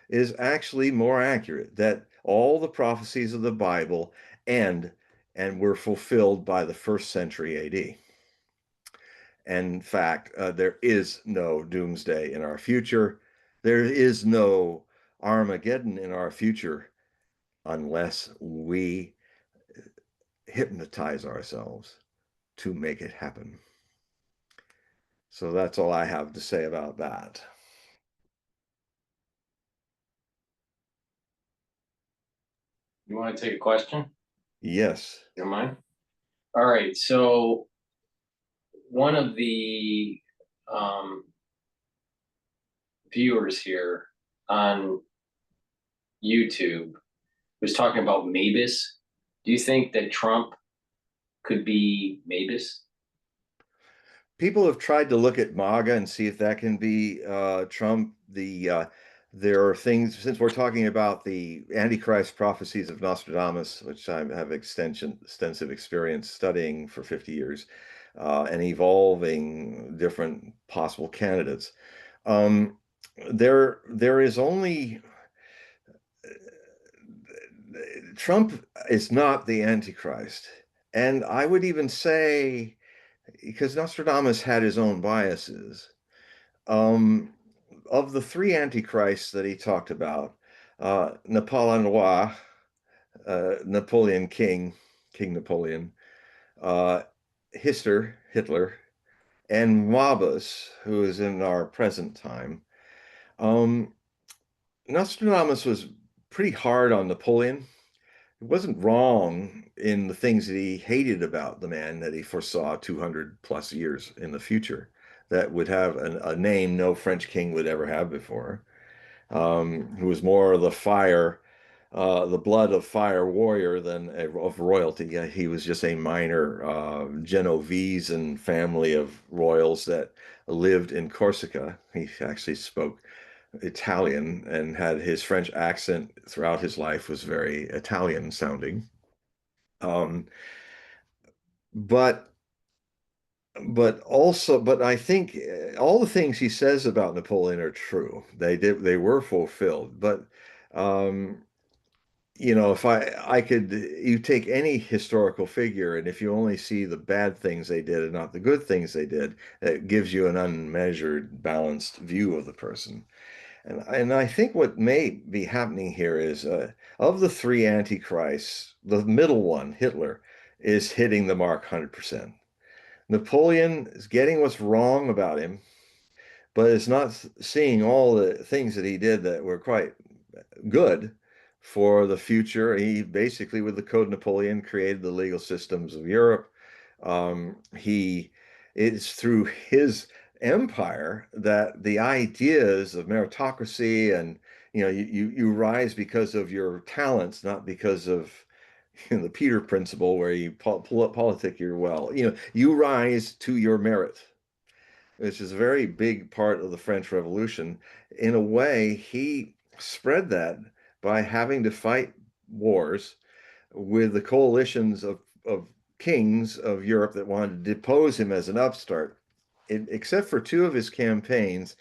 is actually more accurate, that all the prophecies of the Bible end and were fulfilled by the 1st century AD. And in fact, there is no doomsday in our future. There is no Armageddon in our future unless we hypnotize ourselves to make it happen. So that's all I have to say about that. You want to take a question? Yes. You don't mind? All right. So one of the um, viewers here on YouTube was talking about Mavis. Do you think that Trump could be Mavis? People have tried to look at MAGA and see if that can be Trump. There are things, since we're talking about the Antichrist prophecies of Nostradamus, which I have extensive experience studying for 50 years, and evolving different possible candidates. Um, there is only Trump is not the Antichrist. And I would even say, because Nostradamus had his own biases, um, of the three antichrists that he talked about, Napoleon Noir, Napoleon King, King Napoleon, uh, Hitler, and Mabus, who is in our present time. Um, Nostradamus was pretty hard on Napoleon. He wasn't wrong in the things that he hated about the man that he foresaw 200 plus years in the future that would have a name no French king would ever have before, who was more of the fire, the blood of fire warrior than of royalty. He was just a minor Genovese and family of royals that lived in Corsica. He actually spoke Italian and had his French accent throughout his life was very Italian sounding. Um, but but I think all the things he says about Napoleon are true. They were fulfilled. But um, if I could, you take any historical figure, and if you only see the bad things they did and not the good things they did, it gives you an unmeasured, balanced view of the person. And I think what may be happening here is of the three antichrists, the middle one, Hitler, is hitting the mark 100%. Napoleon is getting what's wrong about him, but is not seeing all the things that he did that were quite good for the future. He basically, with the Code Napoleon, created the legal systems of Europe. He It's through his empire that the ideas of meritocracy and you rise because of your talents, not because of the Peter principle where you politic your well. You rise to your merit, which is a very big part of the French Revolution. In a way, he spread that by having to fight wars with the coalitions of kings of Europe that wanted to depose him as an upstart. Except for two of his campaigns,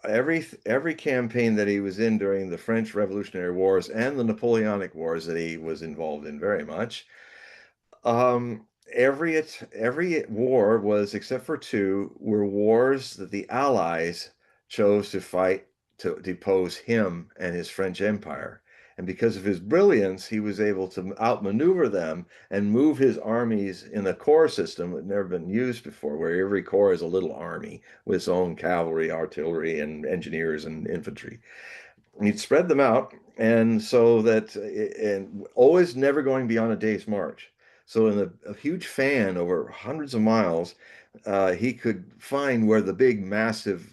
every campaign that he was in during the French Revolutionary Wars and the Napoleonic Wars that he was involved in very much, every war was, except for two, were wars that the Allies chose to fight to depose him and his French Empire. And because of his brilliance, he was able to outmaneuver them and move his armies in a corps system that had never been used before, where every corps is a little army with its own cavalry, artillery, and engineers and infantry. And he'd spread them out, and so that, and always never going beyond a day's march. So, in a huge fan over hundreds of miles, he could find where the big, massive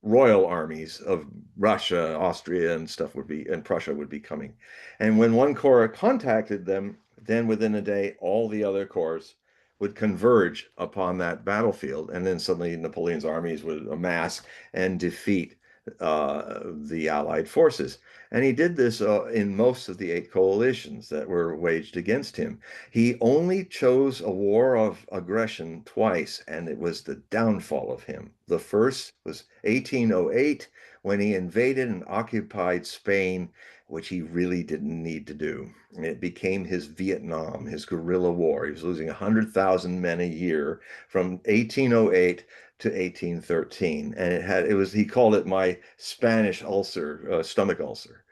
royal armies of Russia, Austria, and stuff would be, and Prussia would be coming. And when one corps contacted them, then within a day, all the other corps would converge upon that battlefield, and then suddenly Napoleon's armies would amass and defeat the Allied forces. And he did this in most of the 8 coalitions that were waged against him. He only chose a war of aggression twice, and it was the downfall of him. The first was 1808 when he invaded and occupied Spain, which he really didn't need to do. It became his Vietnam, his guerrilla war. He was losing 100,000 men a year from 1808 to 1813. And he called it my Spanish ulcer, stomach ulcer.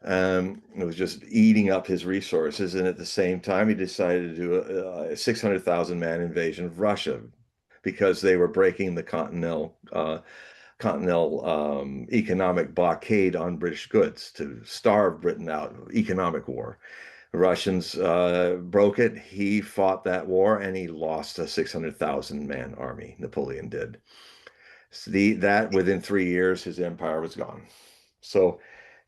It was just eating up his resources. And at the same time, he decided to do a 600,000 man invasion of Russia because they were breaking the continental economic blockade on British goods to starve Britain out of economic war. The Russians broke it. He fought that war and he lost a 600,000 man army. Napoleon did. So that within 3 years, his empire was gone. So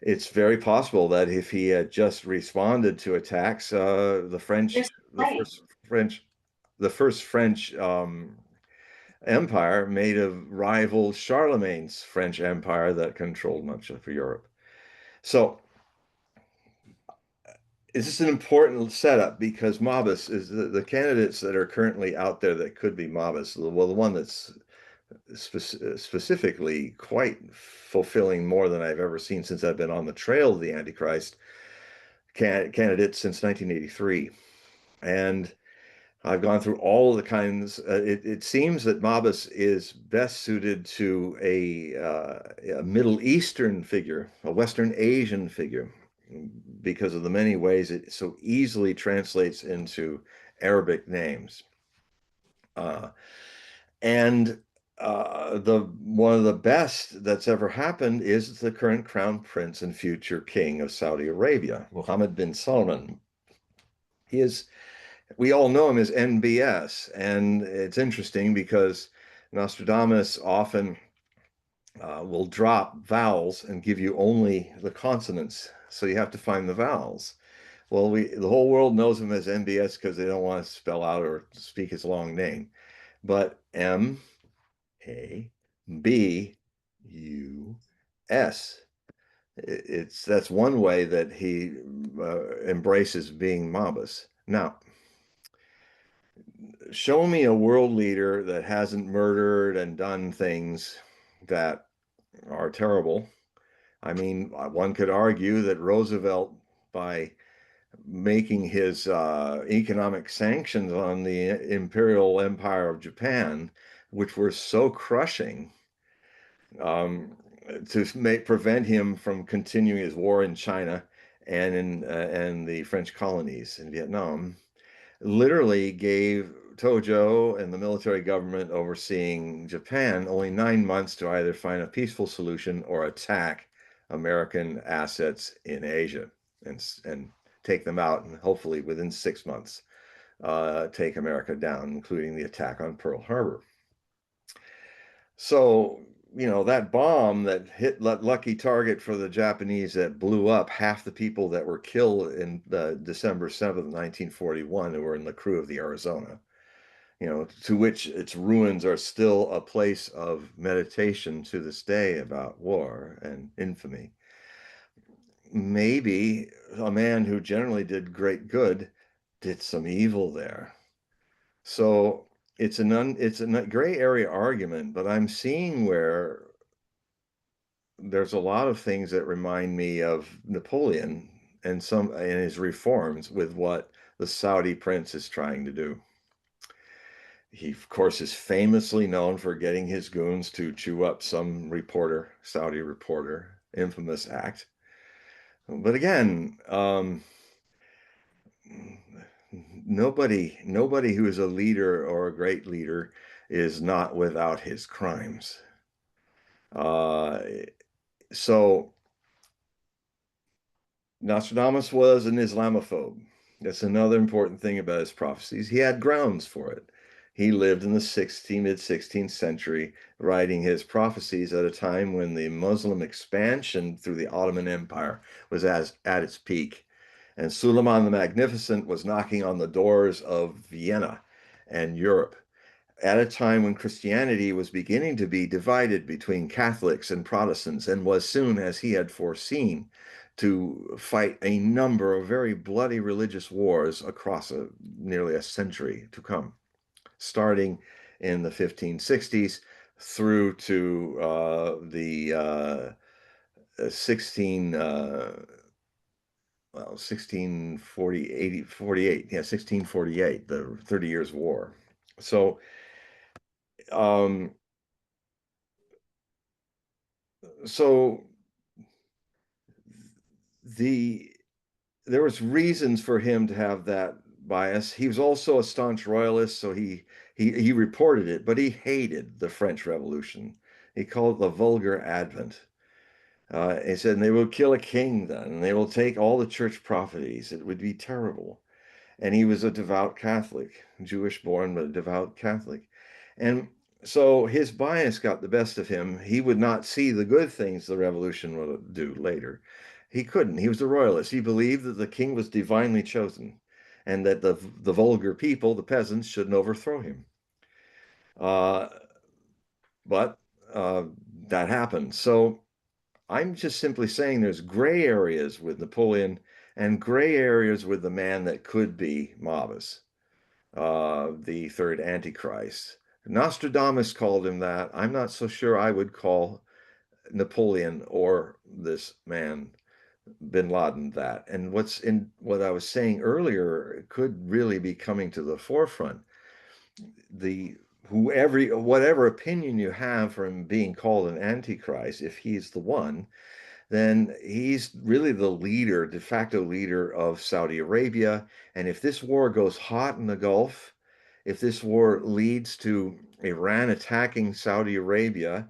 it's very possible that if he had just responded to attacks, the first French empire may have rivaled Charlemagne's French empire that controlled much of Europe. So this is an important setup because Mobus is the candidates that are currently out there that could be Mobus. Well, the one that's specifically quite fulfilling more than I've ever seen since I've been on the trail of the Antichrist candidate since 1983. And I've gone through all of the kinds. It seems that Mabus is best suited to a Middle Eastern figure, a Western Asian figure, because of the many ways it so easily translates into Arabic names. And the one of the best that's ever happened is the current crown prince and future king of Saudi Arabia, Mohammed bin Salman. We all know him as NBS, and it's interesting because Nostradamus often will drop vowels and give you only the consonants, so you have to find the vowels. Well, the whole world knows him as NBS because they don't want to spell out or speak his long name. But M-A-B-U-S. That's one way that he embraces being Mabus. Now, show me a world leader that hasn't murdered and done things that are terrible. I mean, one could argue that Roosevelt, by making his economic sanctions on the Imperial Empire of Japan, which were so crushing, to prevent him from continuing his war in China and the French colonies in Vietnam, literally gave Tojo and the military government overseeing Japan only 9 months to either find a peaceful solution or attack American assets in Asia and take them out, and hopefully within 6 months take America down, including the attack on Pearl Harbor. So, that bomb that hit that lucky target for the Japanese that blew up half the people that were killed in December 7th, 1941, who were in the crew of the Arizona, to which its ruins are still a place of meditation to this day about war and infamy. Maybe a man who generally did great good did some evil there. So it's a gray area argument, but I'm seeing where there's a lot of things that remind me of Napoleon and his reforms with what the Saudi prince is trying to do. He, of course, is famously known for getting his goons to chew up some Saudi reporter, infamous act. But again, nobody who is a leader or a great leader is not without his crimes. So Nostradamus was an Islamophobe. That's another important thing about his prophecies. He had grounds for it. He lived in the mid-16th century, writing his prophecies at a time when the Muslim expansion through the Ottoman Empire was at its peak. And Suleiman the Magnificent was knocking on the doors of Vienna and Europe at a time when Christianity was beginning to be divided between Catholics and Protestants, and was soon, as he had foreseen, to fight a number of very bloody religious wars across nearly a century to come, starting in the 1560s through to the 1648, the 30 Years' War. So, um, so there was reasons for him to have that bias. He was also a staunch royalist, so he reported it, but he hated the French Revolution. He called it the vulgar advent. He said, and they will kill a king then, and they will take all the church properties. It would be terrible. And he was a devout Catholic, Jewish born, but a devout Catholic. And so his bias got the best of him. He would not see the good things the revolution would do later. He couldn't. He was a royalist. He believed that the king was divinely chosen and that the vulgar people, the peasants, shouldn't overthrow him. Uh, but that happened. So I'm just simply saying there's gray areas with Napoleon and gray areas with the man that could be Mabus, the third Antichrist. Nostradamus called him that. I'm not so sure I would call Napoleon or this man, bin Laden, that. And what I was saying earlier could really be coming to the forefront. The whatever opinion you have from being called an Antichrist, if he's the one, then he's really the leader, de facto leader of Saudi Arabia. And if this war goes hot in the Gulf, if this war leads to Iran attacking Saudi Arabia,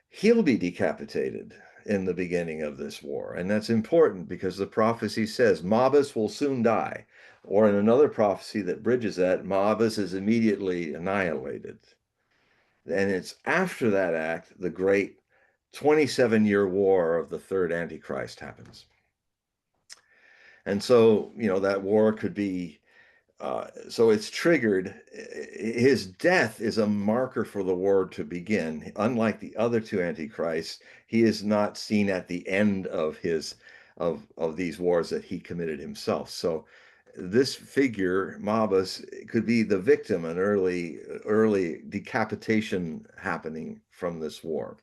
he'll be decapitated in the beginning of this war. And that's important because the prophecy says Mabus will soon die. Or in another prophecy that bridges that, Mabus is immediately annihilated. And it's after that act, the great 27-year war of the third Antichrist happens. And so, that war could be, so it's triggered. His death is a marker for the war to begin. Unlike the other two Antichrists, he is not seen at the end of of these wars that he committed himself. So this figure, Mabus, could be the victim, an early decapitation happening from this war.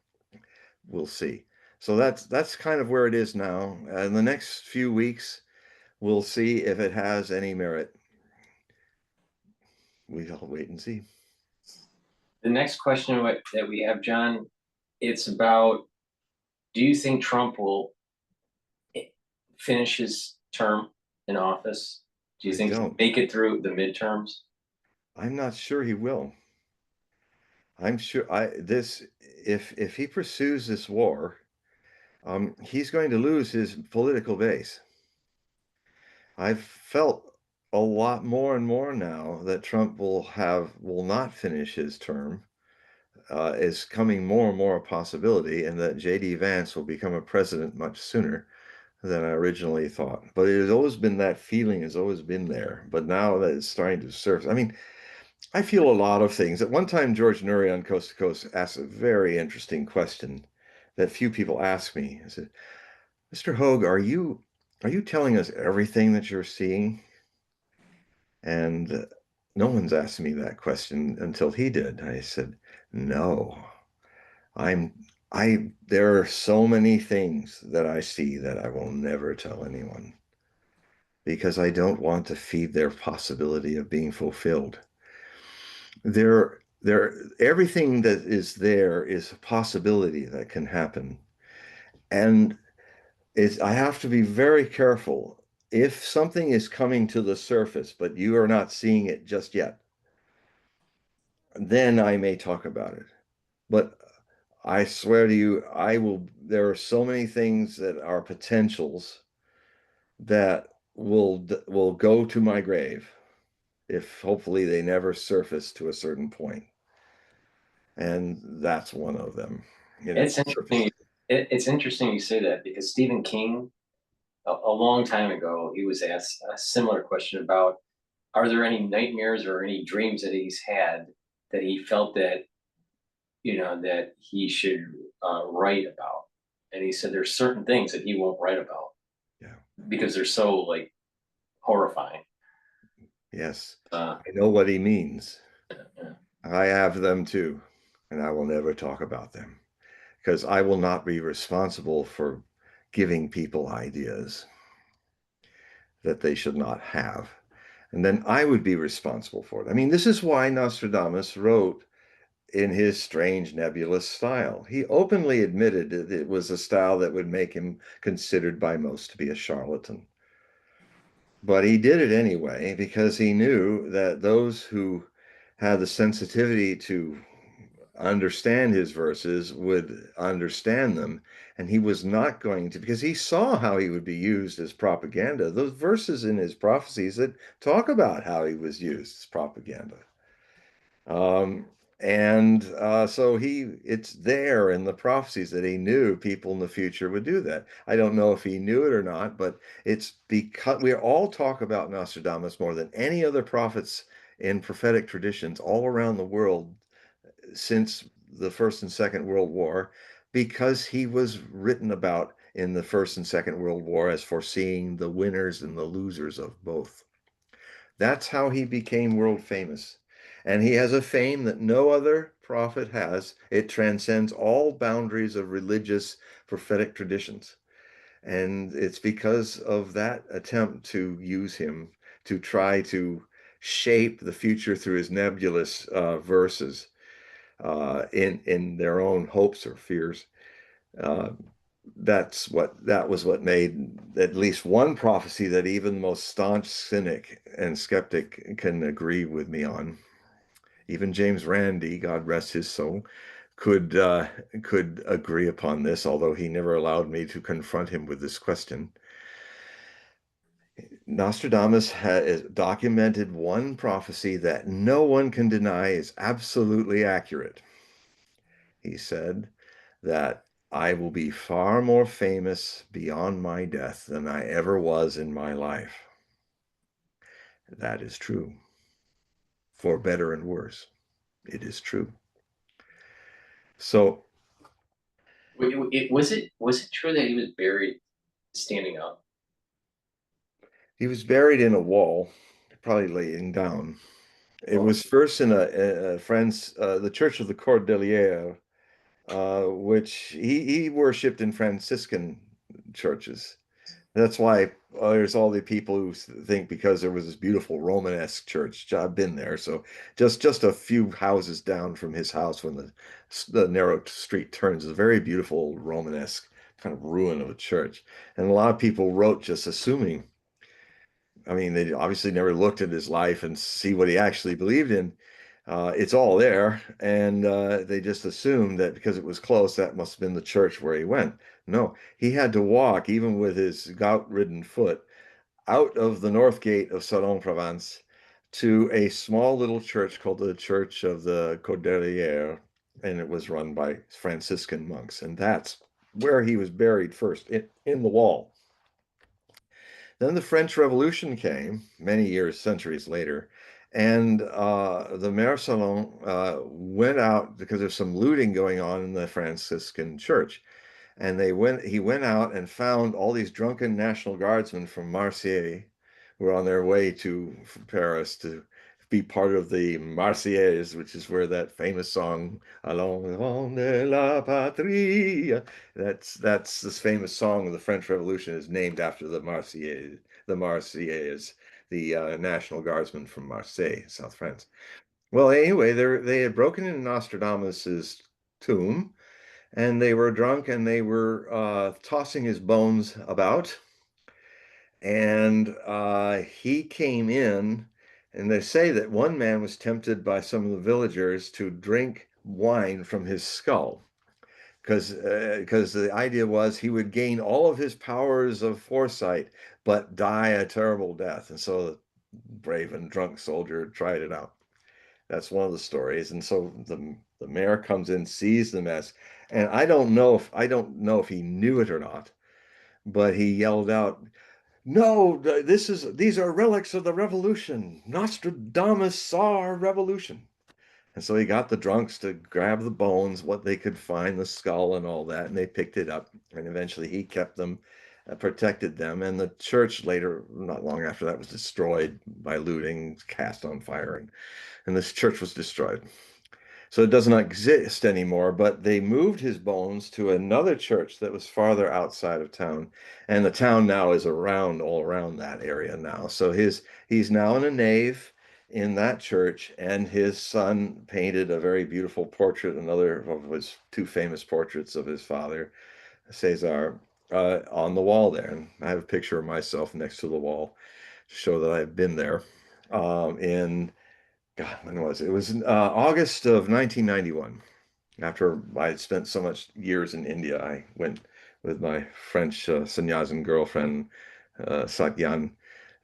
We'll see. So that's kind of where it is now. In the next few weeks, we'll see if it has any merit. We'll wait and see. The next question that we have, John, it's about, do you think Trump will finish his term in office? Do you think he'll make it through the midterms? I'm not sure he will. I'm sure if he pursues this war, he's going to lose his political base. I've felt a lot more and more now that Trump will not finish his term, is coming more and more a possibility, and that J.D. Vance will become a president much sooner than I originally thought. But it has always been, that feeling has always been there. But now that it's starting to surface, I mean, I feel a lot of things. At one time, George Noory on Coast to Coast asked a very interesting question that few people ask me. I said, Mr. Hogue, are you telling us everything that you're seeing? And no one's asked me that question until he did. I said, no, I'm there are so many things that I see that I will never tell anyone because I don't want to feed their possibility of being fulfilled. Everything that is there is a possibility that can happen. And I have to be very careful. If something is coming to the surface, but you are not seeing it just yet, then I may talk about it. But I swear to you, there are so many things that are potentials that will go to my grave if hopefully they never surface to a certain point. And that's one of them. It's interesting. It's interesting you say that, because Stephen King, a long time ago, he was asked a similar question about, are there any nightmares or any dreams that he's had that he felt that, that he should write about? And he said there's certain things that he won't write about. Yeah. Because they're so like horrifying. Yes. I know what he means. Yeah. I have them too. and I will never talk about them because I will not be responsible for giving people ideas that they should not have. And then I would be responsible for it. I mean, this is why Nostradamus wrote in his strange nebulous style. He openly admitted that it was a style that would make him considered by most to be a charlatan. But he did it anyway because he knew that those who had the sensitivity to understand his verses would understand them. And he was not going to, because he saw how he would be used as propaganda. Those verses in his prophecies that talk about how he was used as propaganda. Um, so it's there in the prophecies that he knew people in the future would do that. I don't know if he knew it or not, but it's because we all talk about Nostradamus more than any other prophets in prophetic traditions all around the world since the First and Second World War, because he was written about in the First and Second World War as foreseeing the winners and the losers of both. That's how he became world famous. And he has a fame that no other prophet has. It transcends all boundaries of religious prophetic traditions. And it's because of that attempt to use him to try to shape the future through his nebulous verses in their own hopes or fears. Uh, that was what made at least one prophecy that even the most staunch cynic and skeptic can agree with me on. Even James Randi, God rest his soul, could agree upon this, although he never allowed me to confront him with this question. Nostradamus has documented one prophecy that no one can deny is absolutely accurate. He said that I will be far more famous beyond my death than I ever was in my life. That is true. For better and worse, it is true. So Was it true that he was buried standing up? he was buried in a wall, probably laying down. It Oh, was first in a friend's, the Church of the Cordelier, which he worshipped in Franciscan churches. That's why there's all the people who think because there was this beautiful Romanesque church. I've been there, so just a few houses down from his house when the narrow street turns, is a very beautiful Romanesque kind of ruin of a church. And a lot of people wrote just assuming. I mean, they obviously never looked at his life and see what he actually believed in. It's all there, and they just assumed that because it was close, that must have been the church where he went. No, he had to walk, even with his gout-ridden foot, out of the north gate of Salon-Provence to a small little church called the Church of the Cordelier, and it was run by Franciscan monks, and that's where he was buried first, in the wall. Then the French Revolution came many years, centuries later, and the Maire Salon went out because there's some looting going on in the Franciscan church. And he went out and found all these drunken National Guardsmen from Marseille who were on their way to Paris to be part of the Marseillaise, which is where that famous song "Allons de la patrie," that's this famous song of the French Revolution is named after the Marseillaise, the National Guardsmen from Marseille, South France. Well, anyway, they had broken into Nostradamus's tomb and they were drunk and they were tossing his bones about. And he came in, and they say that one man was tempted by some of the villagers to drink wine from his skull. Because the idea was he would gain all of his powers of foresight, but die a terrible death. And so the brave and drunk soldier tried it out. That's one of the stories. And so the mayor comes in, sees the mess, and I don't know if he knew it or not, but he yelled out, "No, these are relics of the revolution. Nostradamus saw our revolution." And so he got the drunks to grab the bones, what they could find, the skull and all that, and they picked it up. And eventually he kept them, protected them. And the church later, not long after that, was destroyed by looting, cast on fire, and this church was destroyed. So it does not exist anymore, but they moved his bones to another church that was farther outside of town. And the town now is around all around that area now. So he's now in a nave in that church, and his son painted a very beautiful portrait, another of his two famous portraits of his father, Cesar, on the wall there. And I have a picture of myself next to the wall to show that I've been there. In God, when was it? It was August of 1991. After I had spent so much years in India, I went with my French Sannyasin girlfriend, Satyan,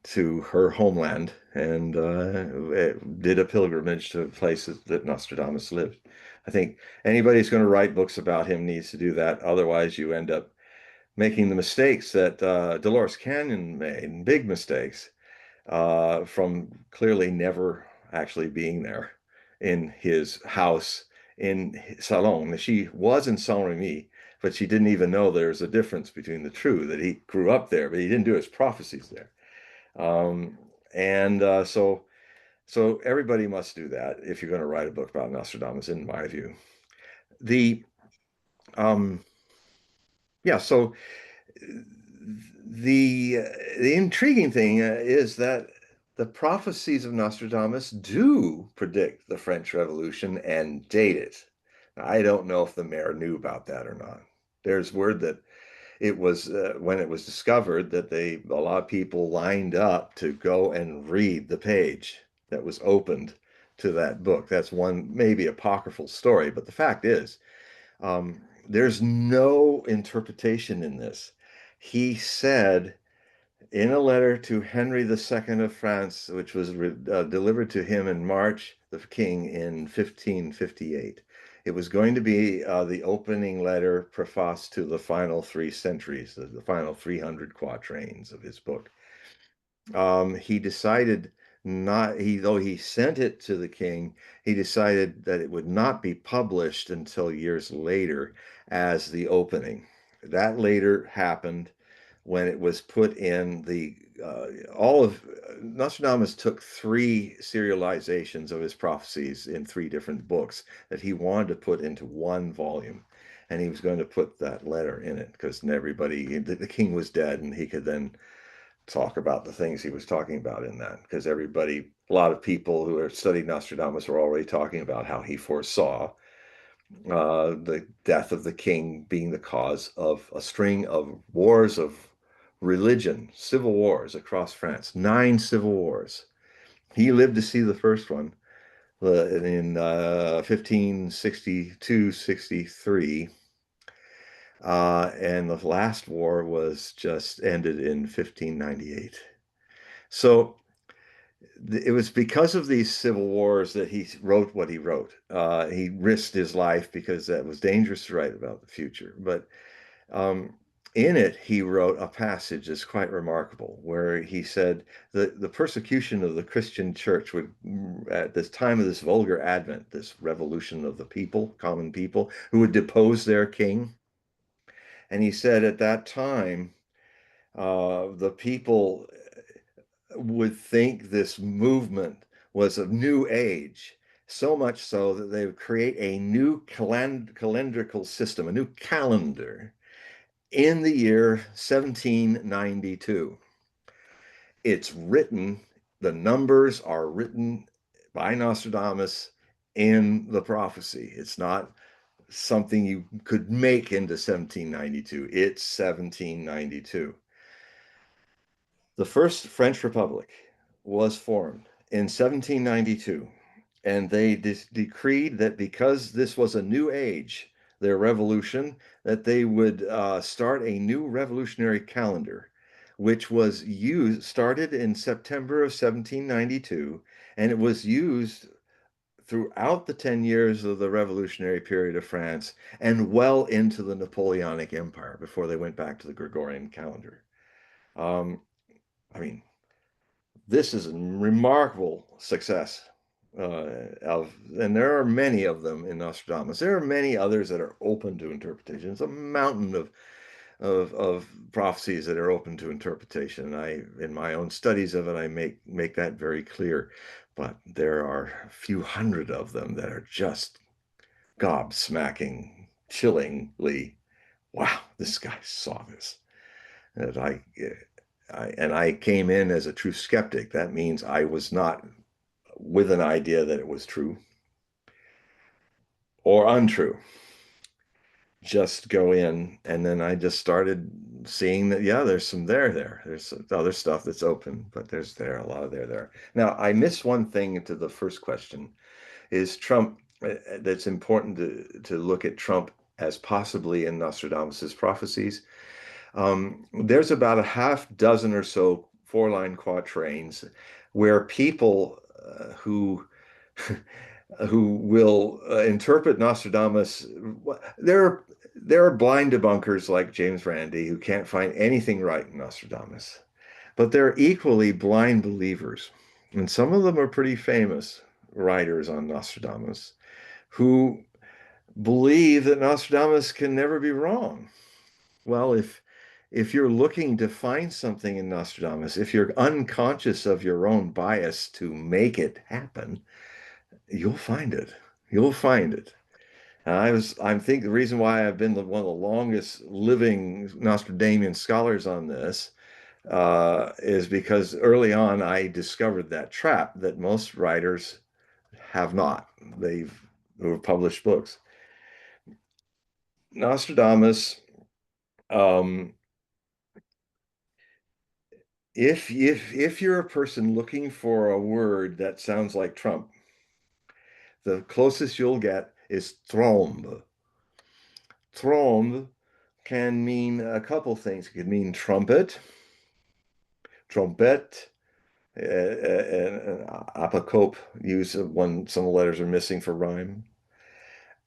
to her homeland and did a pilgrimage to places that Nostradamus lived. I think anybody who's going to write books about him needs to do that. Otherwise, you end up making the mistakes that Dolores Canyon made, big mistakes, from clearly never actually being there in his house in Salon. She was in Saint-Remy, but she didn't even know there's a difference between the two, that he grew up there, but he didn't do his prophecies there. Um, and so everybody must do that if you're going to write a book about Nostradamus, in my view. The um, yeah, so the the intriguing thing is that the prophecies of Nostradamus do predict the French Revolution and date it. I don't know if the mayor knew about that or not. There's word that it was when it was discovered that a lot of people lined up to go and read the page that was opened to that book. That's one maybe apocryphal story, but the fact is, there's no interpretation in this. He said in a letter to Henry II of France, which was delivered to him in March, the king, in 1558. It was going to be the opening letter prefaced to the final 3 centuries, the final 300 quatrains of his book. He decided not, though he sent it to the king, he decided that it would not be published until years later as the opening. That later happened when it was put in the all of Nostradamus took 3 serializations of his prophecies in 3 different books that he wanted to put into one volume, and he was going to put that letter in it because everybody, the king was dead, and he could then talk about the things he was talking about in that, because everybody, a lot of people who are studying Nostradamus were already talking about how he foresaw the death of the king being the cause of a string of wars of religion, civil wars across France, 9 civil wars. He lived to see the first one in 1562-63, and the last war was just ended in 1598. So it was because of these civil wars that he wrote what he wrote. He risked his life because that was dangerous to write about the future. But um, in it, he wrote a passage that's quite remarkable, where he said that the persecution of the Christian church would, at this time of this vulgar advent, this revolution of the people, common people, who would depose their king. And he said at that time, the people would think this movement was a new age, so much so that they would create a new calendrical system, a new calendar in the year 1792. It's written, the numbers are written by Nostradamus in the prophecy. It's not something you could make into 1792. It's 1792. The first French Republic was formed in 1792, and they decreed that because this was a new age, their revolution, that they would start a new revolutionary calendar, which was started in September of 1792, and it was used throughout the 10 years of the revolutionary period of France and well into the Napoleonic Empire before they went back to the Gregorian calendar. Um, I mean, this is a remarkable success and there are many of them in Nostradamus. There are many others that are open to interpretation. It's a mountain of prophecies that are open to interpretation. I, in my own studies of it, I make that very clear. But there are a few hundred of them that are just gobsmacking, chillingly, wow, this guy saw this. And I came in as a true skeptic. That means I was not with an idea that it was true or untrue. Just go in, and then I just started seeing that, yeah, there's some there. There's other stuff that's open, but there's a lot of there. Now, I missed one thing to the first question. Is Trump, that's important to look at Trump as possibly in Nostradamus's prophecies. There's about a half dozen or so four-line quatrains where people who will interpret Nostradamus. There are blind debunkers like James Randi who can't find anything right in Nostradamus, but they're equally blind believers. And some of them are pretty famous writers on Nostradamus who believe that Nostradamus can never be wrong. Well, if you're looking to find something in Nostradamus, if you're unconscious of your own bias to make it happen, you'll find it. You'll find it. And I think the reason why I've been one of the longest living Nostradamian scholars on this is because early on I discovered that trap that most writers have not. They've who have published books. Nostradamus, um, if you're a person looking for a word that sounds like Trump, the closest you'll get is Trombe. Trombe can mean a couple things. It could mean trumpet, trumpet, and apocope, use of when some letters are missing for rhyme.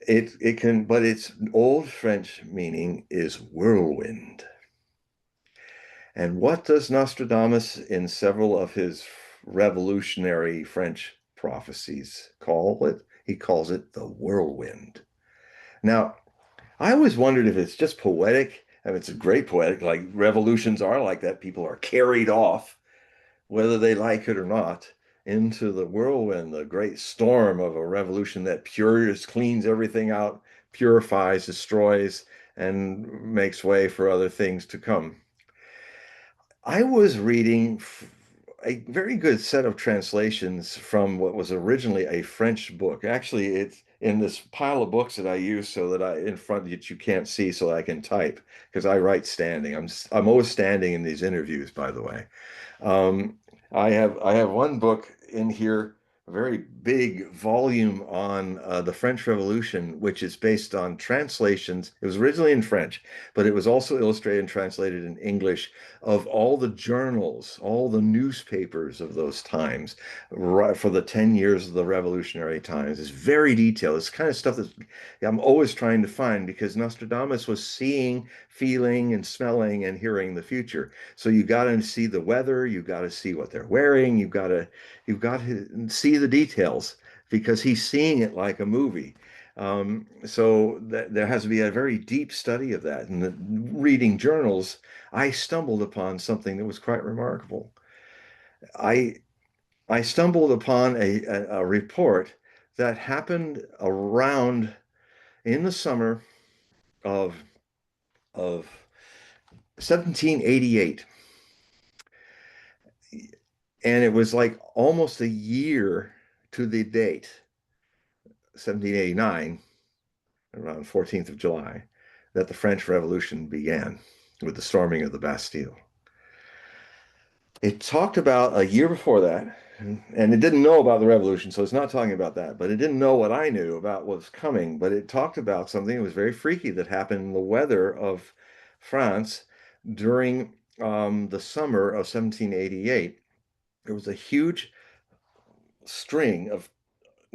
It can, but its old French meaning is whirlwind. And what does Nostradamus in several of his revolutionary French prophecies call it? He calls it the whirlwind. Now, I always wondered if it's just poetic. I mean, it's a great poetic, like revolutions are like that. People are carried off, whether they like it or not, into the whirlwind, the great storm of a revolution that cleans everything out, purifies, destroys, and makes way for other things to come. I was reading a very good set of translations from what was originally a French book. Actually, it's in this pile of books that I use so that in front that you can't see so I can type because I write standing. I'm always standing in these interviews, by the way. Um, I have one book in here, a very big volume on the French Revolution, which is based on translations. It was originally in French, but it was also illustrated and translated in English of all the journals, all the newspapers of those times, right, for the 10 years of the revolutionary times. It's very detailed. It's kind of stuff that I'm always trying to find because Nostradamus was seeing, feeling, and smelling and hearing the future. So you got to see the weather, you got to see what they're wearing, you've got to see the details because he's seeing it like a movie. So there has to be a very deep study of that. And reading journals, I stumbled upon something that was quite remarkable. I I stumbled upon a report that happened around in the summer of of 1788. And it was like almost a year to the date, 1789, around 14th of July, that the French Revolution began with the storming of the Bastille. It talked about a year before that, and it didn't know about the revolution, so it's not talking about that, but it didn't know what I knew about what was coming, but it talked about something that was very freaky that happened in the weather of France during the summer of 1788. There was a huge string of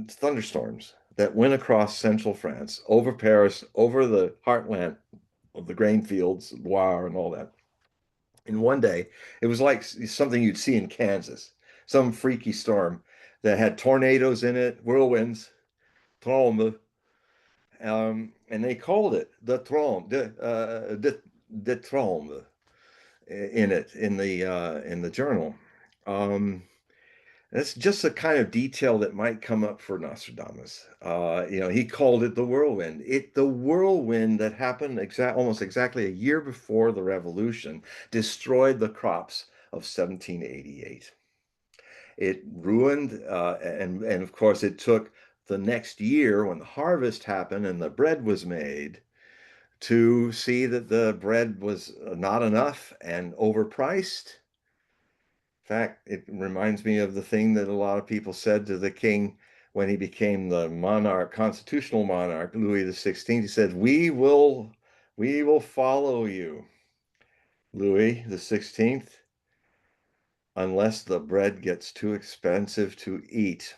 thunderstorms that went across central France, over Paris, over the heartland of the grain fields, Loire, and all that. In one day, it was like something you'd see in Kansas, some freaky storm that had tornadoes in it, whirlwinds, trombe, and they called it the trombe, the trombe in the journal. Um, That's just the kind of detail that might come up for Nostradamus. He called it the whirlwind. The whirlwind that happened almost exactly a year before the revolution destroyed the crops of 1788. It ruined, and of course, it took the next year when the harvest happened and the bread was made to see that the bread was not enough and overpriced. In fact, it reminds me of the thing that a lot of people said to the king when he became the monarch, constitutional monarch, Louis XVI. He said, we will follow you, Louis XVI, unless the bread gets too expensive to eat.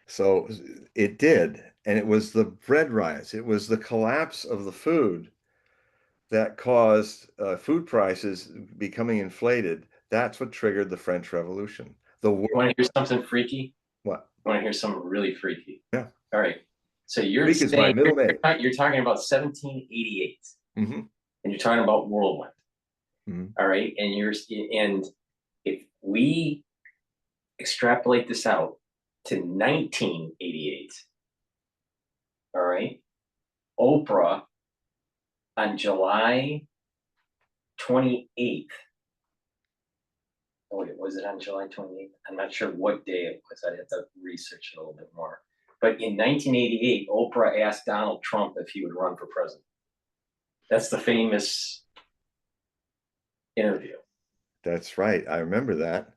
So it did. And it was the bread riots. It was the collapse of the food that caused food prices becoming inflated. That's what triggered the French Revolution. The You want to hear something freaky? What? You want to hear something really freaky? Yeah. All right. So you're Freak is my saying middle name. you're talking about 1788, Mm-hmm. and you're talking about whirlwind. Mm-hmm. All right, and if we extrapolate this out to 1988, all right, Oprah on July 28th. Oh, wait, was it on July 28th? I'm not sure what day it was. I'd have to research it a little bit more. But in 1988, Oprah asked Donald Trump if he would run for president. That's the famous interview. That's right. I remember that.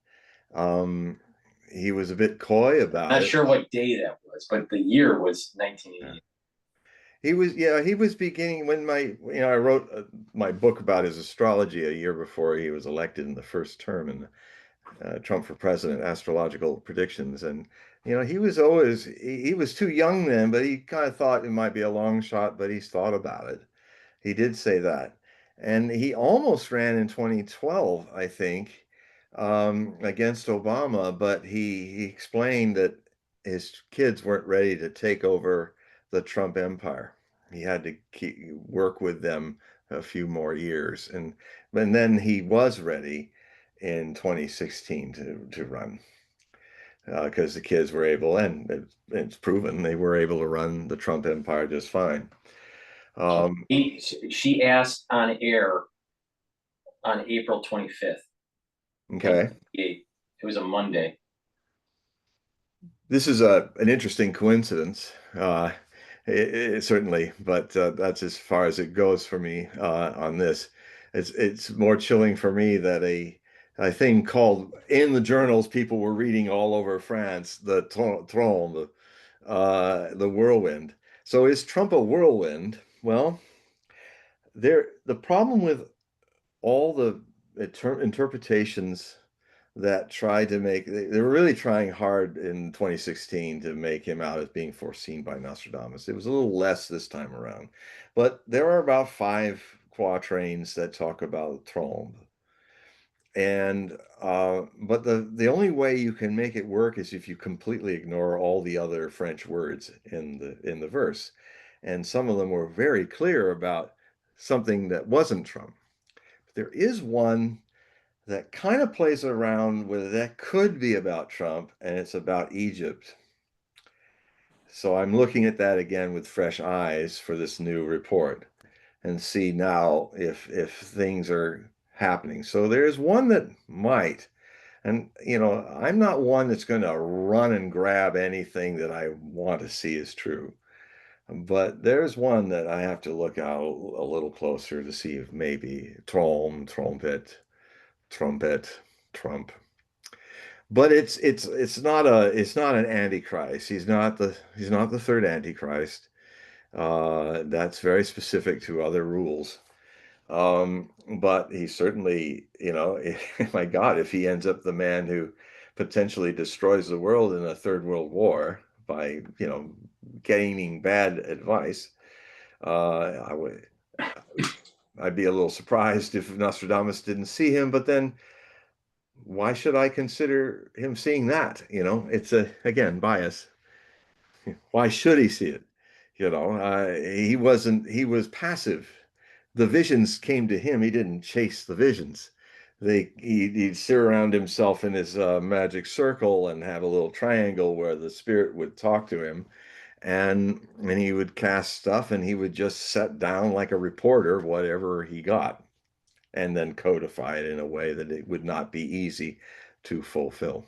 Um, he was a bit coy about Not it. sure what day that was, but the year was Yeah. 1988. He was beginning when I wrote my book about his astrology a year before he was elected in the first term, and Trump for president, astrological predictions. And, he was too young then, but he kind of thought it might be a long shot, but he's thought about it. He did say that. And he almost ran in 2012, I think, against Obama, but he explained that his kids weren't ready to take over the Trump empire. He had to work with them a few more years. And then he was ready in 2016 to run because the kids were able, and it's proven they were able to run the Trump empire just fine. Um, She asked on air on April 25th, okay. 1988. It was a Monday. This is an interesting coincidence, certainly, but that's as far as it goes for me on this. It's more chilling for me that a thing called in the journals people were reading all over France, the Troll, the whirlwind. So is Trump a whirlwind? Well, the problem with all the interpretations that tried to they were really trying hard in 2016 to make him out as being foreseen by Nostradamus. It was a little less this time around, but there are about 5 quatrains that talk about Trombe. And but the only way you can make it work is if you completely ignore all the other French words in the verse. And some of them were very clear about something that wasn't Trump. There is one that kind of plays around with that could be about Trump, and it's about Egypt. So I'm looking at that again with fresh eyes for this new report and see now if things are happening. So there's one that might, and I'm not one that's going to run and grab anything that I want to see as true. But there's one that I have to look out a little closer to see if maybe trumpet, Trump. But it's not an antichrist. He's not the third antichrist. That's very specific to other rules. But he certainly, my God, if he ends up the man who potentially destroys the world in a third world war by, gaining bad advice, I would I'd be a little surprised if Nostradamus didn't see him, but then why should I consider him seeing that? It's again bias. Why should he see it? He was passive. The visions came to him. He didn't chase the visions. He'd surround himself in his magic circle and have a little triangle where the spirit would talk to him, and he would cast stuff, and he would just set down like a reporter whatever he got, and then codify it in a way that it would not be easy to fulfill,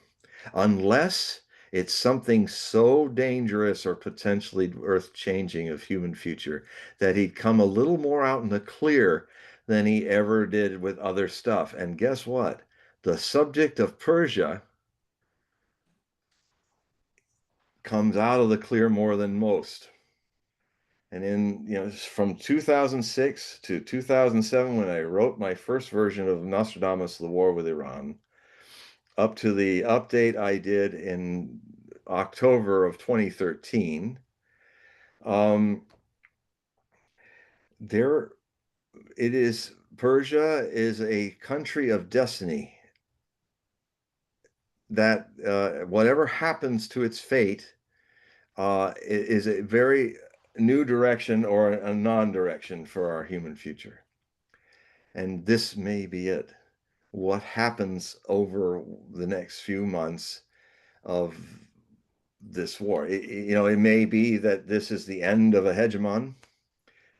unless it's something so dangerous or potentially earth-changing of human future that he'd come a little more out in the clear than he ever did with other stuff. And guess what? The subject of Persia comes out of the clear more than most. And in, from 2006 to 2007, when I wrote my first version of Nostradamus, The War with Iran, up to the update I did in October of 2013, there it is. Persia is a country of destiny that whatever happens to its fate is a very new direction or a non-direction for our human future. And this may be it. What happens over the next few months of this war? It may be that this is the end of a hegemon,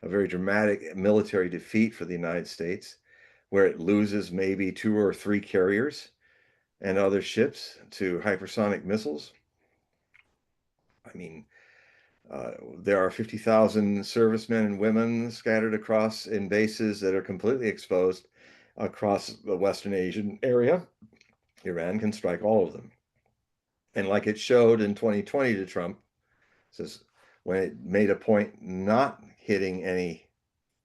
a very dramatic military defeat for the United States, where it loses maybe 2 or 3 carriers and other ships to hypersonic missiles. I mean, there are 50,000 servicemen and women scattered across in bases that are completely exposed across the Western Asian area. Iran can strike all of them. And like it showed in 2020 to Trump, says when it made a point not hitting any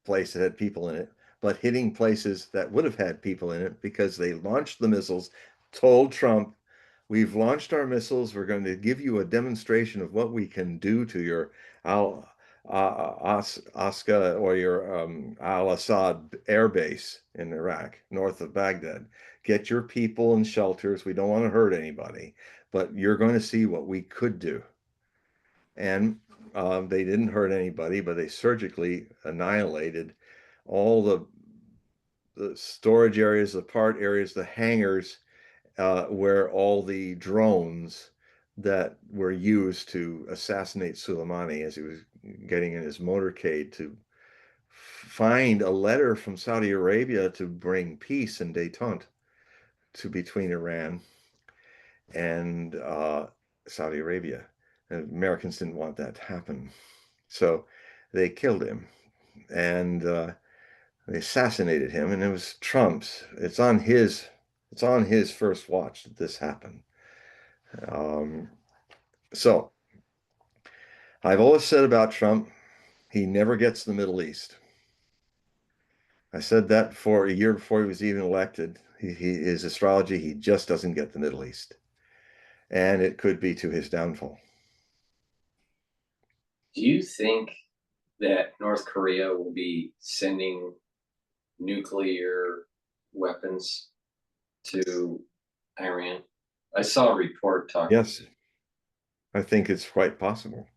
place that had people in it, but hitting places that would have had people in it because they launched the missiles, told Trump, we've launched our missiles. We're going to give you a demonstration of what we can do to your Aska or your Al-Assad air base in Iraq, north of Baghdad. Get your people in shelters. We don't want to hurt anybody, but you're going to see what we could do. And they didn't hurt anybody, but they surgically annihilated all the storage areas, the part areas, the hangars, where all the drones that were used to assassinate Soleimani as he was getting in his motorcade to find a letter from Saudi Arabia to bring peace and détente between Iran and Saudi Arabia. And Americans didn't want that to happen. So they killed him, and they assassinated him, and it was Trump's. It's on his first watch that this happened. Um, so I've always said about Trump, he never gets the Middle East. I said that for a year before he was even elected. His astrology, he just doesn't get the Middle East. And it could be to his downfall. Do you think that North Korea will be sending nuclear weapons to Iran? I saw a report talking. Yes, I think it's quite possible.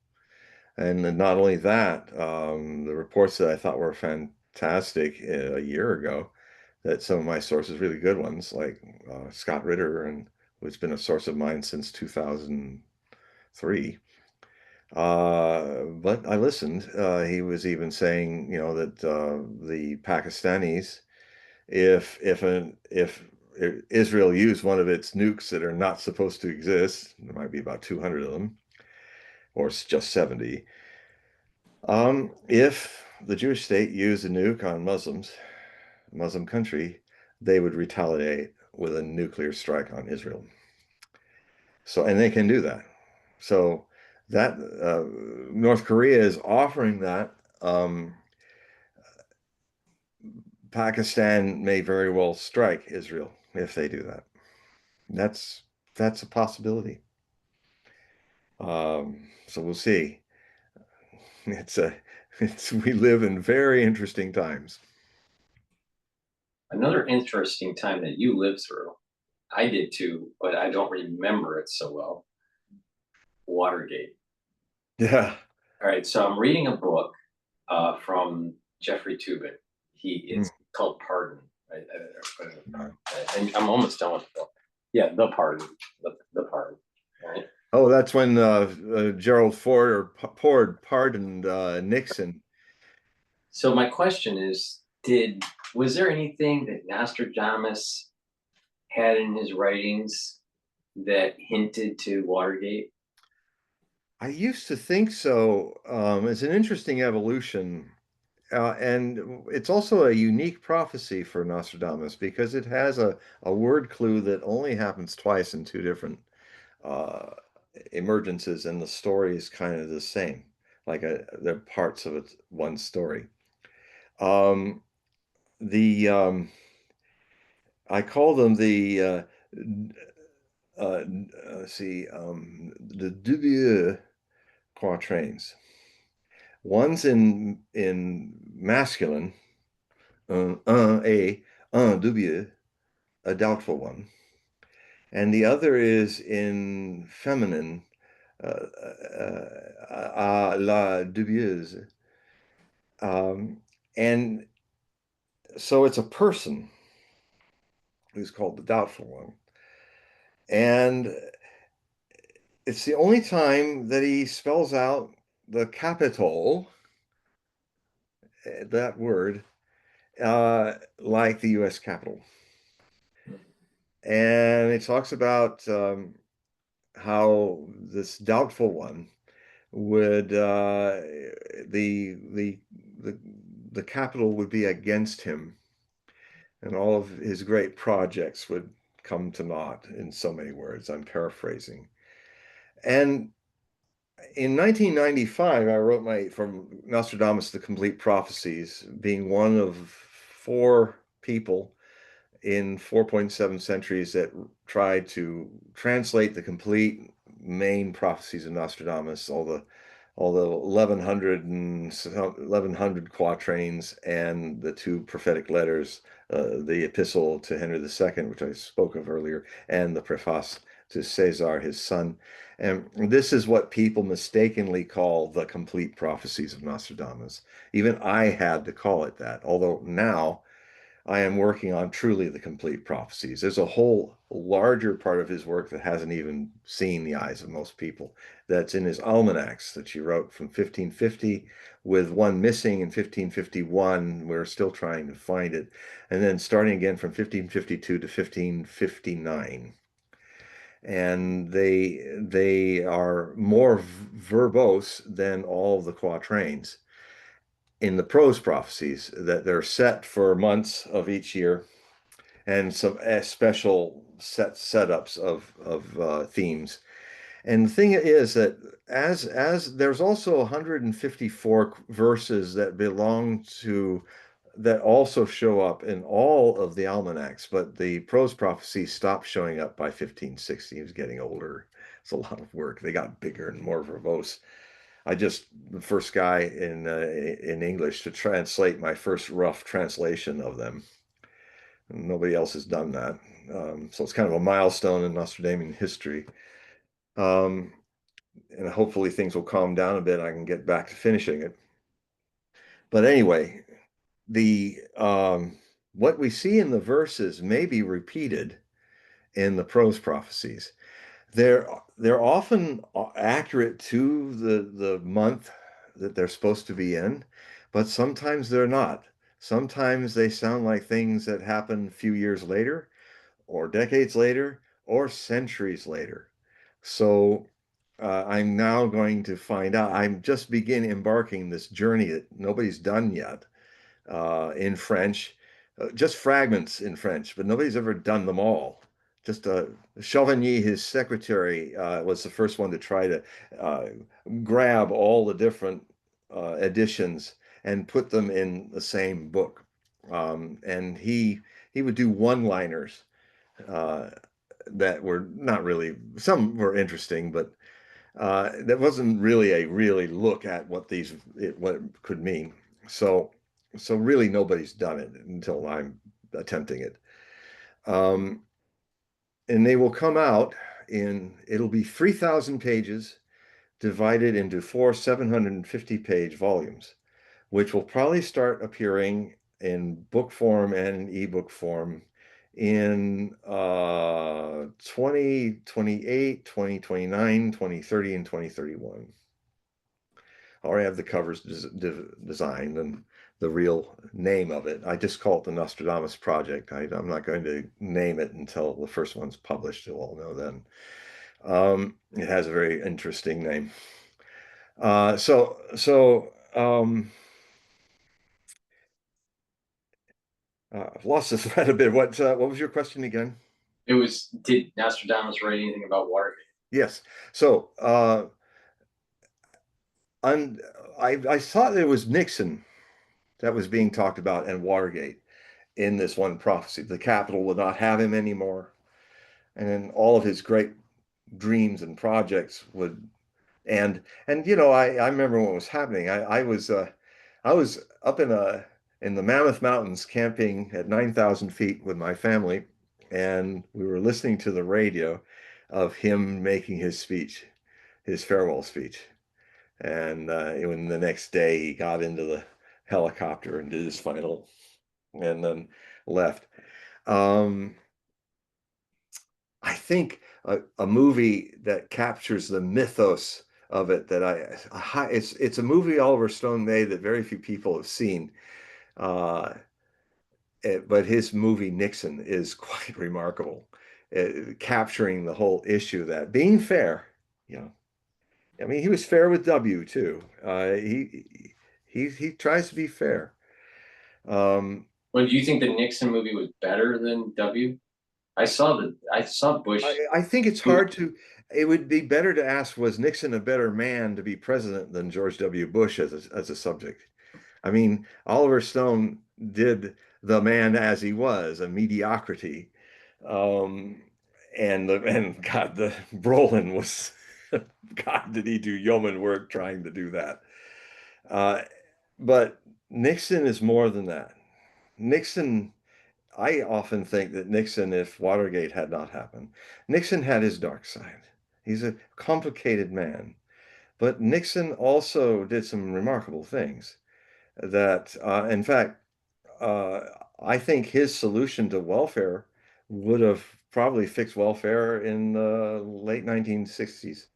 And not only that, the reports that I thought were fantastic a year ago, that some of my sources, really good ones, like Scott Ritter, and who's been a source of mine since 2003. But I listened. He was even saying, that the Pakistanis, if Israel used one of its nukes that are not supposed to exist, there might be about 200 of them, or just 70. If the Jewish state used a nuke on Muslim country, they would retaliate with a nuclear strike on Israel. So, and they can do that. So that North Korea is offering that. Pakistan may very well strike Israel if they do that. That's a possibility. So we'll see. We live in very interesting times. Another interesting time that you lived through, I did too, but I don't remember it so well. Watergate. Yeah. All right, so I'm reading a book from Jeffrey Tubin. It's called Pardon. I'm almost done with the book. Yeah, the pardon, the pardon, right? Oh, that's when Gerald Ford pardoned Nixon. So my question is, was there anything that Nostradamus had in his writings that hinted to Watergate? I used to think so. It's an interesting evolution. And it's also a unique prophecy for Nostradamus because it has a word clue that only happens twice in two different uh, emergences, and the story is kind of the same. Like they're parts of it, one story. Um, the I call them the let's see, the Dubieux quatrains. One's in masculine, un dubieux, a doubtful one, and the other is in feminine, à la dubieuse. And so it's a person who's called the doubtful one. And it's the only time that he spells out the capital, that word, like the US Capitol. And it talks about how this doubtful one would the the the capital would be against him, and all of his great projects would come to naught. In so many words, I'm paraphrasing. And in 1995, I wrote my from Nostradamus: The Complete Prophecies, being one of four people in 4.7 centuries that tried to translate the complete main prophecies of Nostradamus, all the 1100 quatrains and the two prophetic letters, the epistle to Henry II, which I spoke of earlier, and the preface to Caesar, his son. And this is what people mistakenly call the complete prophecies of Nostradamus. Even I had to call it that, although now I am working on truly the complete prophecies. There's a whole larger part of his work that hasn't even seen the eyes of most people. That's in his almanacs that he wrote from 1550, with one missing in 1551. We're still trying to find it. And then starting again from 1552 to 1559. And they are more verbose than all of the quatrains in the prose prophecies, that they're set for months of each year, and some special setups of themes. And the thing is that as there's also 154 verses that belong to that also show up in all of the almanacs, but the prose prophecy stopped showing up by 1560. He was getting older. It's a lot of work. They got bigger and more verbose. I just the first guy in English to translate my first rough translation of them. Nobody else has done that. So it's kind of a milestone in Nostradamian history. Um, and hopefully things will calm down a bit. I can get back to finishing it. But anyway, the what we see in the verses may be repeated in the prose prophecies. They're often accurate to the month that they're supposed to be in, but sometimes they're not. Sometimes they sound like things that happen a few years later, or decades later, or centuries later. So I'm now going to find out. I'm just begin embarking this journey that nobody's done yet in French, just fragments in French, but nobody's ever done them all. Just Chauvigny, his secretary, was the first one to try to uh, grab all the different editions and put them in the same book. And he would do one-liners uh, that were not really, some were interesting, but that wasn't really a really look at what it could mean. So so really nobody's done it until I'm attempting it. Um, and they will come out it'll be 3,000 pages divided into four 750 page volumes, which will probably start appearing in book form and in ebook form in 2028, 2029, 2030, and 2031. I already have the covers designed and the real name of it. I just call it the Nostradamus Project. I'm not going to name it until the first one's published. You'll all know then. It has a very interesting name. I've lost the thread a bit. What was your question again? It was, did Nostradamus write anything about Watergate? Yes. So I'm, I thought it was Nixon that was being talked about and Watergate in this one prophecy. The Capitol would not have him anymore, and then all of his great dreams and projects would and I remember what was happening. I was up in the Mammoth Mountains camping at 9,000 feet with my family, and we were listening to the radio of him making his speech, his farewell speech. And when the next day he got into the helicopter and did his final and then left. Um, I think a movie that captures the mythos of it that it's a movie Oliver Stone made that very few people have seen. Uh, but his movie Nixon is quite remarkable, capturing the whole issue that being fair, you know, I mean, he was fair with W too. He tries to be fair. Um, Well, do you think the Nixon movie was better than W? I saw Bush. I think it's hard to. It would be better to ask, was Nixon a better man to be president than George W. Bush as a subject? I mean, Oliver Stone did the man as he was, a mediocrity. Um, and God, the Brolin was God, did he do yeoman work trying to do that? Uh, but Nixon is more than that. Nixon, I often think that Nixon, if Watergate had not happened, Nixon had his dark side. He's a complicated man. But Nixon also did some remarkable things that, in fact, uh, I think his solution to welfare would have probably fixed welfare in the late 1960s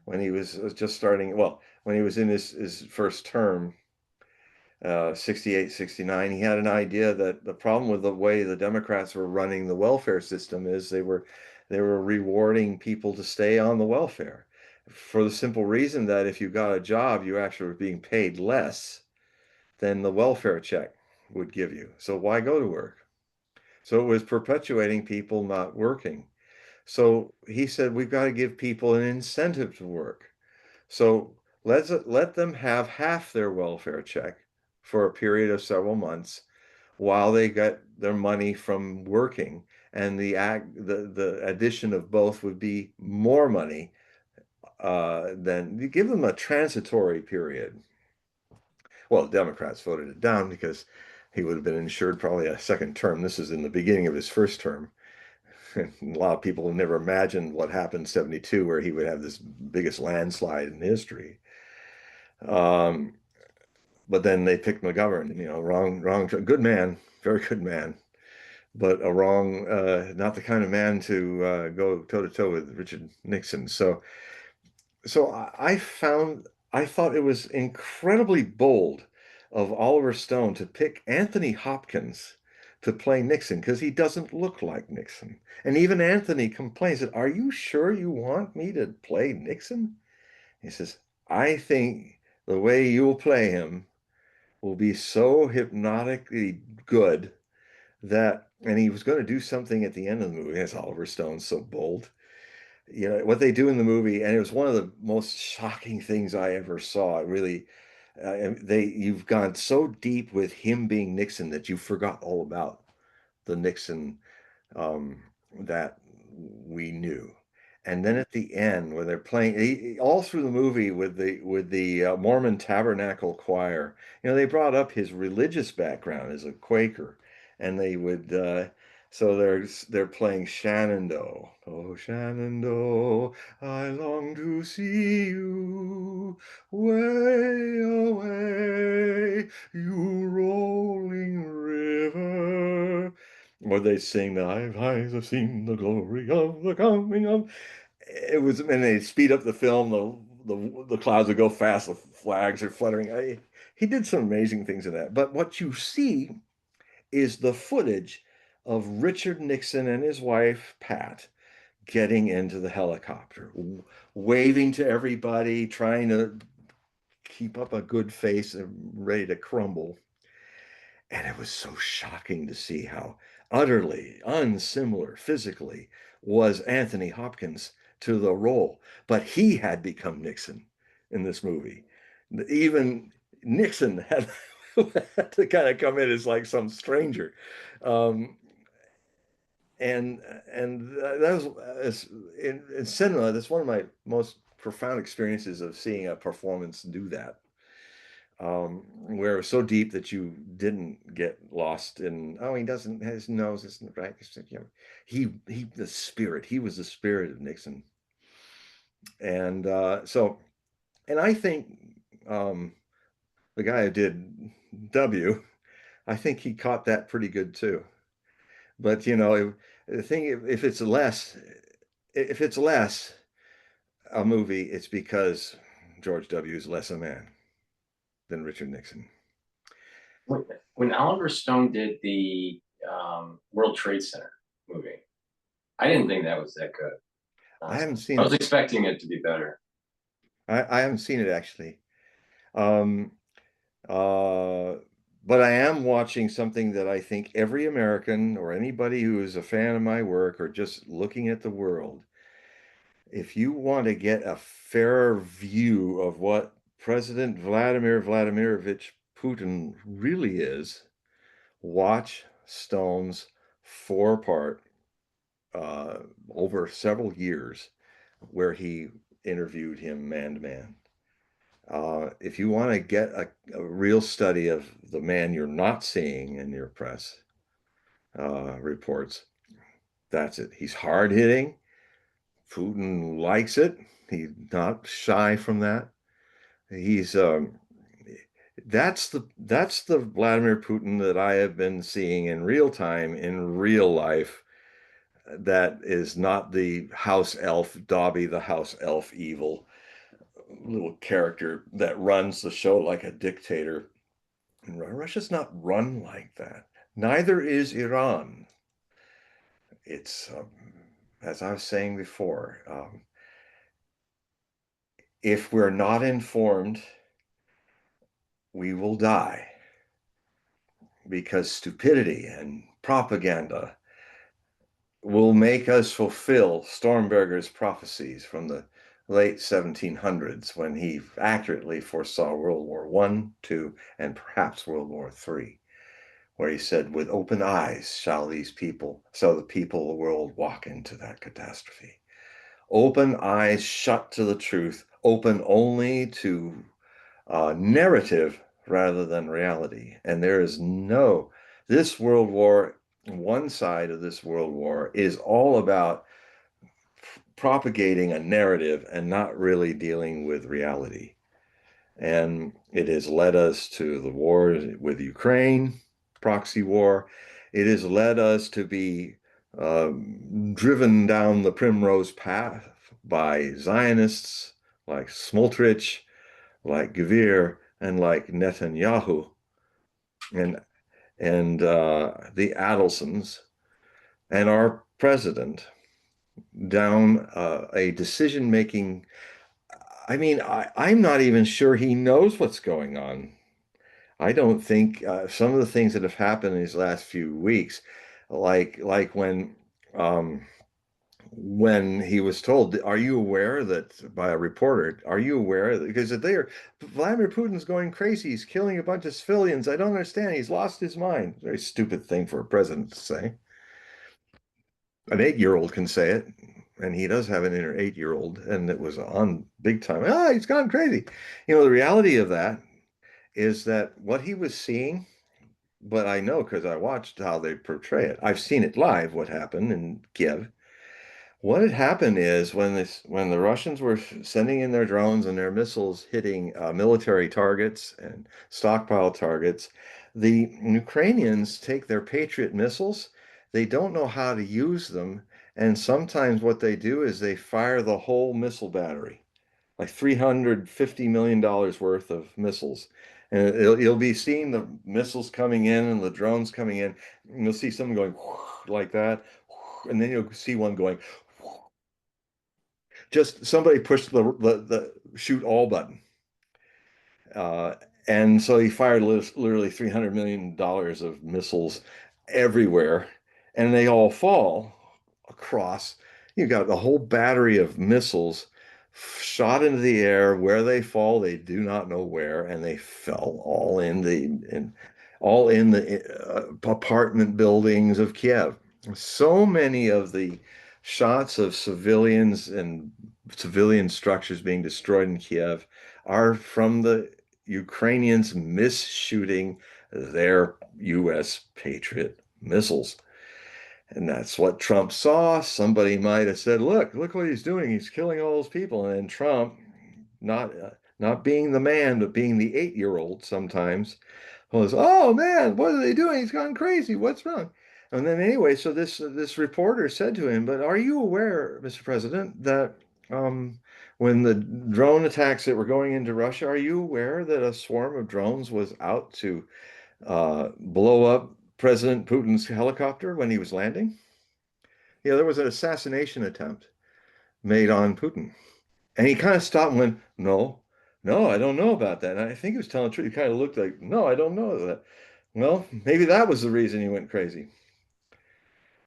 when he was just starting, well, when he was in his first term, 68, 69. He had an idea that the problem with the way the Democrats were running the welfare system is they were rewarding people to stay on the welfare for the simple reason that if you got a job, you actually were being paid less than the welfare check would give you. So why go to work? So it was perpetuating people not working. So he said, we've got to give people an incentive to work. So let them have half their welfare check for a period of several months while they get their money from working. And the addition of both would be more money than you give them a transitory period. Well, the Democrats voted it down because he would have been insured probably a second term. This is in the beginning of his first term. A lot of people have never imagined what happened in 72, where he would have this biggest landslide in history. Um, but then they picked McGovern, wrong, good man, very good man, but a wrong, not the kind of man to go toe to toe with Richard Nixon. So I thought it was incredibly bold of Oliver Stone to pick Anthony Hopkins to play Nixon because he doesn't look like Nixon. And even Anthony complains that, are you sure you want me to play Nixon? He says, I think the way you'll play him will be so hypnotically good that, and he was going to do something at the end of the movie, as Oliver Stone's so bold. What they do in the movie, and it was one of the most shocking things I ever saw. It really, you've gone so deep with him being Nixon that you forgot all about the Nixon um, that we knew. And then at the end, when they're playing all through the movie with the Mormon Tabernacle Choir, they brought up his religious background as a Quaker, and they would. So they're playing Shenandoah. Oh, Shenandoah, I long to see you way away, you rolling where they sing the eyes have seen the glory of the coming of. It was, and they speed up the film. The clouds would go fast. The flags are fluttering. He did some amazing things in that. But what you see is the footage of Richard Nixon and his wife Pat getting into the helicopter, waving to everybody, trying to keep up a good face and ready to crumble. And it was so shocking to see how utterly unsimilar physically was Anthony Hopkins to the role. But he had become Nixon in this movie. Even Nixon had, had to kind of come in as like some stranger. Um, and that was in cinema. That's one of my most profound experiences of seeing a performance do that, where it was so deep that you didn't get lost in, oh, he doesn't, his nose isn't right. You know, he the spirit. He was the spirit of Nixon, and and I think um, the guy who did W, I think he caught that pretty good too. But you know, the thing, if it's less a movie, it's because George W. is less a man than Richard Nixon. When Oliver Stone did the World Trade Center movie, I didn't think that was that good. I haven't I seen was it. expecting it to be better. I haven't seen it actually. Um, uh, but I am watching something that I think every American or anybody who is a fan of my work or just looking at the world, if you want to get a fairer view of what President Vladimir Vladimirovich Putin really is, watch Stone's four-part uh, over several years where he interviewed him man to man. If you want to get a real study of the man you're not seeing in your press reports, that's it. He's hard hitting. Putin likes it. He's not shy from that. He's that's the Vladimir Putin that I have been seeing in real time in real life. That is not the house elf Dobby, the house elf evil little character that runs the show like a dictator. And Russia's not run like that. Neither is Iran. It's, as I was saying before, if we're not informed, we will die because stupidity and propaganda will make us fulfill Stormberger's prophecies from the late 1700s when he accurately foresaw World War I, II, and perhaps World War III, where he said, with open eyes shall the people of the world walk into that catastrophe. Open eyes shut to the truth, open only to narrative rather than reality. And there is this world war, one side of this world war is all about propagating a narrative and not really dealing with reality. And it has led us to the war with Ukraine, proxy war. It has led us to be driven down the primrose path by Zionists like Smotrich, like Gvir, and like Netanyahu, and the Adelsons, and our president down a decision-making. I mean, I'm not even sure he knows what's going on. I don't think some of the things that have happened in these last few weeks, like when he was told, "Are you aware that?" by a reporter, "Are you aware that because Vladimir Putin's going crazy, he's killing a bunch of civilians. I don't understand. He's lost his mind." Very stupid thing for a president to say. An 8-year-old can say it, and he does have an inner 8-year-old, and it was on big time. Ah, he's gone crazy. You know, the reality of that is that what he was seeing, but I know because I watched how they portray it. I've seen it live, what happened in Kiev. What had happened is when the Russians were sending in their drones and their missiles hitting military targets and stockpile targets, the Ukrainians take their Patriot missiles, they don't know how to use them. And sometimes what they do is they fire the whole missile battery, like $350 million worth of missiles. And you'll be seeing the missiles coming in and the drones coming in. And you'll see someone going like that. And then you'll see one going, just somebody pushed the shoot all button. Uh, and so he fired literally $300 million of missiles everywhere, and they all fall across. You've got a whole battery of missiles shot into the air. Where they fall, they do not know where, and they fell all in the apartment buildings of Kiev. So many of the shots of civilians and civilian structures being destroyed in Kiev are from the Ukrainians misshooting their US Patriot missiles. And that's what Trump saw. Somebody might have said, look what he's doing. He's killing all those people. And then Trump, not being the man, but being the 8-year-old sometimes, was, oh man, what are they doing? He's gone crazy. What's wrong? And then anyway, so this reporter said to him, but are you aware, Mr. President, that when the drone attacks that were going into Russia, are you aware that a swarm of drones was out to blow up President Putin's helicopter when he was landing? Yeah, there was an assassination attempt made on Putin. And he kind of stopped and went, no, no, I don't know about that. And I think he was telling the truth. He kind of looked like, no, I don't know that. Well, maybe that was the reason he went crazy.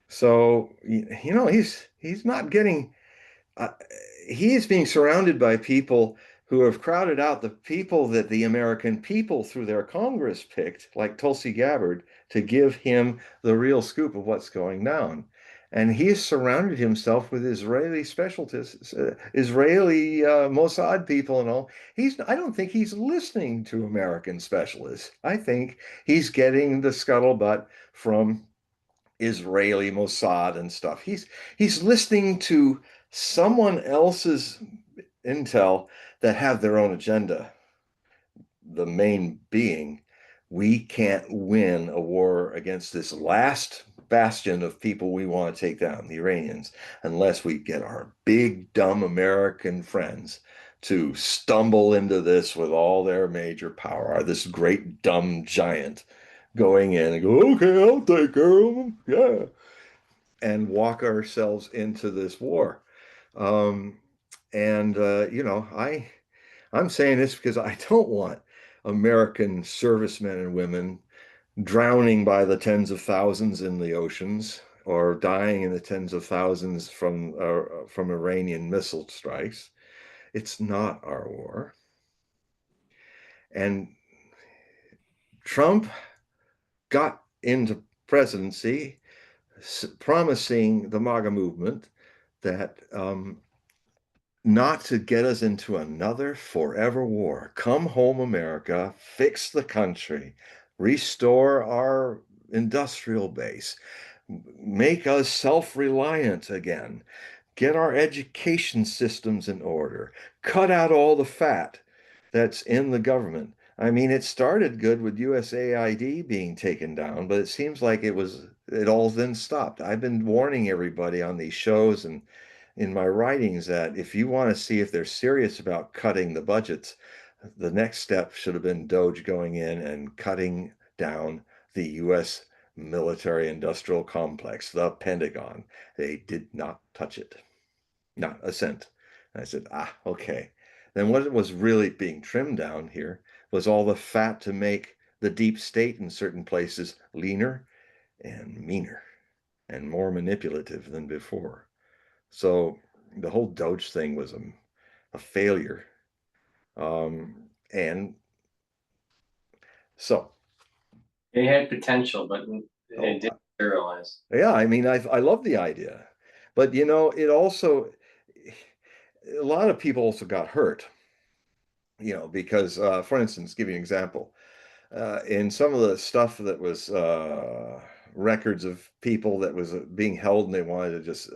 So, he's not getting uh, he is being surrounded by people who have crowded out the people that the American people through their Congress picked, like Tulsi Gabbard, to give him the real scoop of what's going down. And he has surrounded himself with Israeli specialists, Israeli Mossad people and all. I don't think he's listening to American specialists. I think he's getting the scuttlebutt from Israeli Mossad and stuff. He's listening to someone else's intel that have their own agenda. The main being, we can't win a war against this last bastion of people we want to take down, the Iranians, unless we get our big, dumb American friends to stumble into this with all their major power, this great, dumb giant going in and go, okay, I'll take care of them. Yeah. And walk ourselves into this war. Um, and I'm saying this because I don't want American servicemen and women drowning by the tens of thousands in the oceans or dying in the tens of thousands from Iranian missile strikes. It's not our war. And Trump got into presidency promising the MAGA movement that not to get us into another forever war. Come home, America, fix the country, restore our industrial base, make us self-reliant again, get our education systems in order, cut out all the fat that's in the government. I mean, it started good with USAID being taken down, but it seems like it all then stopped. I've been warning everybody on these shows and in my writings that if you want to see if they're serious about cutting the budgets, the next step should have been Doge going in and cutting down the US military industrial complex, the Pentagon. They did not touch it, not a cent. And I said, okay. Then what was really being trimmed down here was all the fat to make the deep state in certain places leaner and meaner and more manipulative than before. So the whole Doge thing was a failure. And so, They had potential, but oh, it didn't materialize. yeah, I mean, I love the idea, but it also, a lot of people also got hurt, because, for instance, give you an example, in some of the stuff that was records of people that was being held and they wanted to just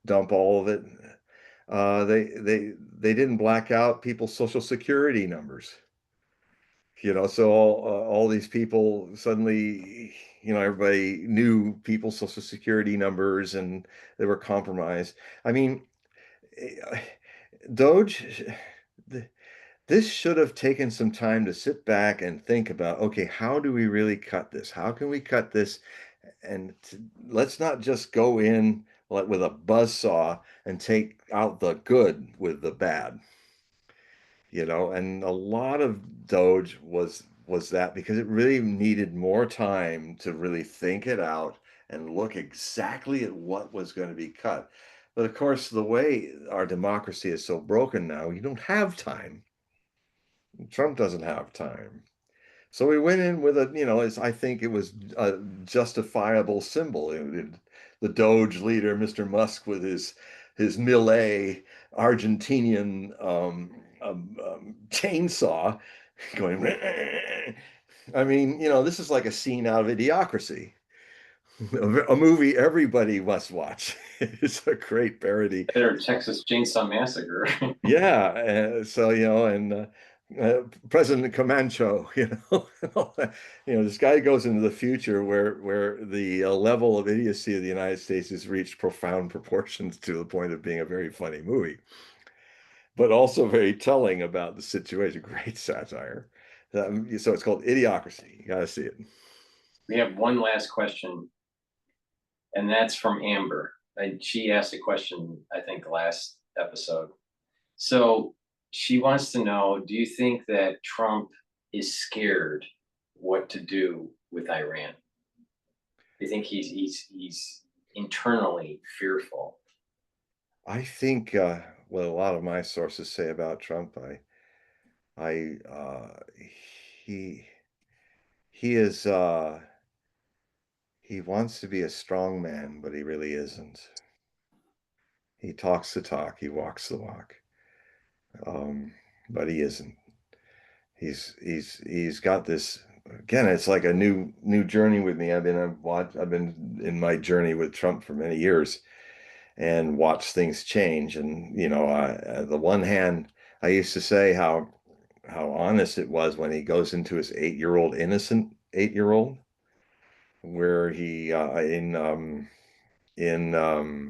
dump all of it, they didn't black out people's social security numbers. So all these people suddenly everybody knew people's social security numbers and they were compromised. I mean, eh, Doge, this should have taken some time to sit back and think about, okay, how do we really cut this? How can we cut this? And let's not just go in like with a buzz saw and take out the good with the bad. And a lot of Doge was that because it really needed more time to really think it out and look exactly at what was going to be cut. But of course, the way our democracy is so broken now, you don't have time. Trump doesn't have time. So we went in with I think it was a justifiable symbol. The Doge leader, Mr. Musk, with his Millet Argentinian chainsaw going. I mean, this is like a scene out of Idiocracy, a movie everybody must watch. It's a great parody. Or Texas Chainsaw Massacre. Yeah, so President Camacho, this guy goes into the future where the level of idiocy of the United States has reached profound proportions to the point of being a very funny movie, but also very telling about the situation. Great satire. So it's called Idiocracy. You got to see it. We have one last question, and that's from Amber. And she asked a question, I think, last episode. So she wants to know, do you think that Trump is scared what to do with Iran? Do you think he's internally fearful? I think what a lot of my sources say about Trump, I he he is he wants to be a strong man, but he really isn't. He talks the talk, he walks the walk. Um, but he isn't. He's got this again, it's like a new journey with me. I've been in my journey with Trump for many years and watched things change. And the one hand, I used to say how honest it was when he goes into his 8-year-old innocent 8-year-old, where he in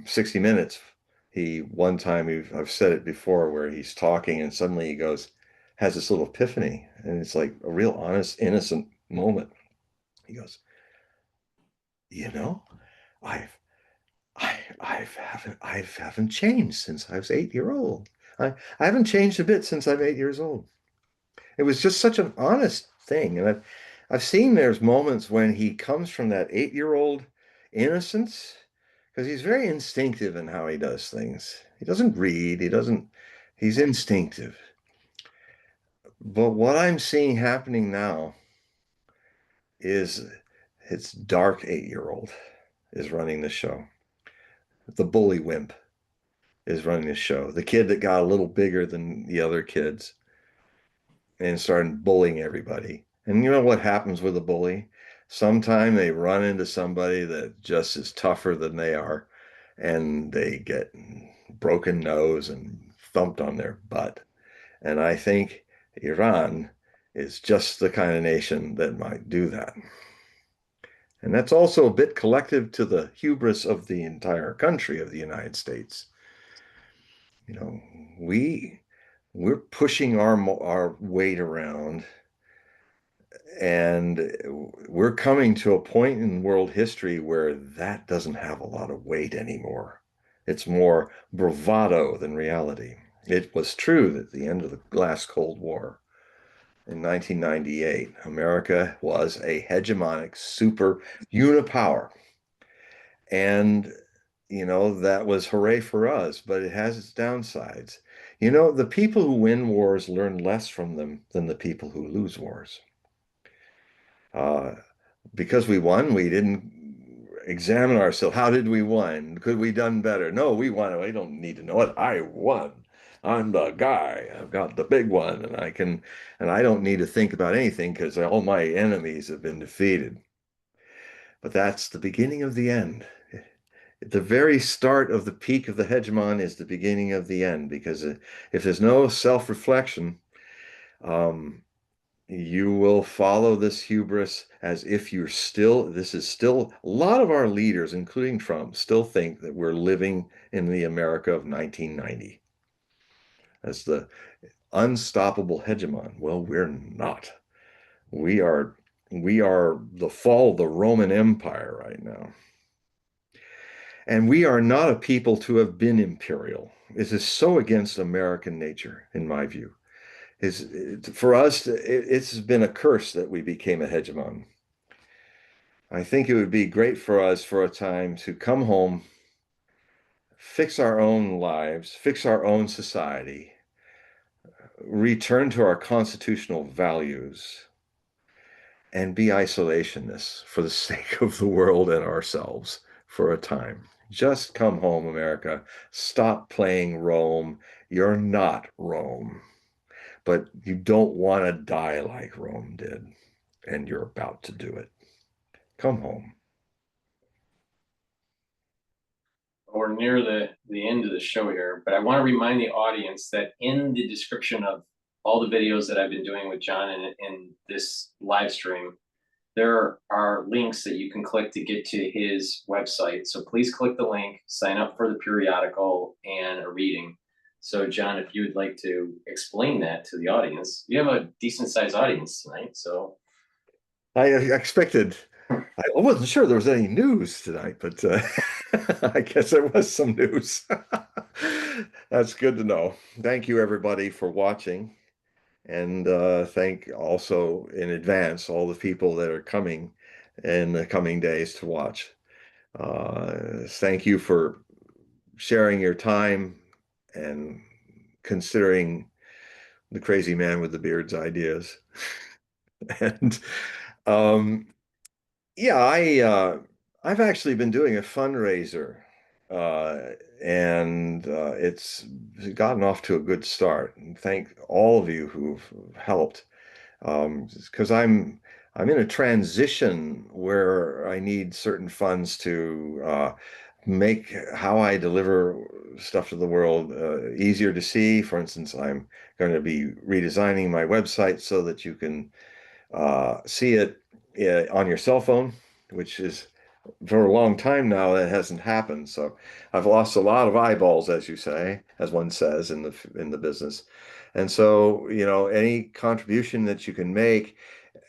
60 Minutes, I've said it before, where he's talking and suddenly he has this little epiphany, and it's like a real honest, innocent moment. He goes, you know, I've I haven't changed since I was 8 year old. I haven't changed a bit since I'm 8 years old. It was just such an honest thing. And I've seen there's moments when he comes from that 8-year-old innocence, because he's very instinctive in how he does things. He doesn't read, he's instinctive. But what I'm seeing happening now is his dark 8-year-old is running the show. The bully wimp is running the show. The kid that got a little bigger than the other kids and started bullying everybody. And you know what happens with a bully? Sometime they run into somebody that just is tougher than they are, and they get broken nose and thumped on their butt. And I think Iran is just the kind of nation that might do that. And that's also a bit collective to the hubris of the entire country of the United States. You know, we're pushing our weight around, and we're coming to a point in world history where that doesn't have a lot of weight anymore. It's more bravado than reality. It was true that at the end of the last Cold War in 1998, America was a hegemonic super unipower. And, that was hooray for us, but it has its downsides. The people who win wars learn less from them than the people who lose wars. Uh, because we won, we didn't examine ourselves. How did we win? Could we done better? No, we won. I don't need to know it. I won. I'm the guy. I've got the big one, and I don't need to think about anything because all my enemies have been defeated. But that's the beginning of the end. The very start of the peak of the hegemon is the beginning of the end, because if there's no self-reflection, um, you will follow this hubris as if you're still, this is still, a lot of our leaders, including Trump, still think that we're living in the America of 1990 as the unstoppable hegemon. Well, we're not. We are we are the fall of the Roman Empire right now. And we are not a people to have been imperial. This is so against American nature, in my view. For us, it's been a curse that we became a hegemon. I think it would be great for us for a time to come home, fix our own lives, fix our own society, return to our constitutional values, and be isolationists for the sake of the world and ourselves for a time. Just come home, America. Stop playing Rome. You're not Rome, but you don't want to die like Rome did, and you're about to do it. Come home. We're near the end of the show here, but I want to remind the audience that in the description of all the videos that I've been doing with John in this live stream, there are links that you can click to get to his website. So please click the link, sign up for the periodical and a reading. So John, if you would like to explain that to the audience, you have a decent sized audience tonight. So I expected, I wasn't sure there was any news tonight, but I guess there was some news. That's good to know. Thank you, everybody, for watching. And thank also in advance all the people that are coming in the coming days to watch. Thank you for sharing your time and considering the crazy man with the beard's ideas. And um, yeah, I've actually been doing a fundraiser, uh, and it's gotten off to a good start. And thank all of you who've helped, because I'm in a transition where I need certain funds to make how I deliver stuff to the world easier to see. For instance, I'm going to be redesigning my website so that you can see it on your cell phone, which is for a long time now that hasn't happened. So I've lost a lot of eyeballs, as you say, as one says in the business. And so, any contribution that you can make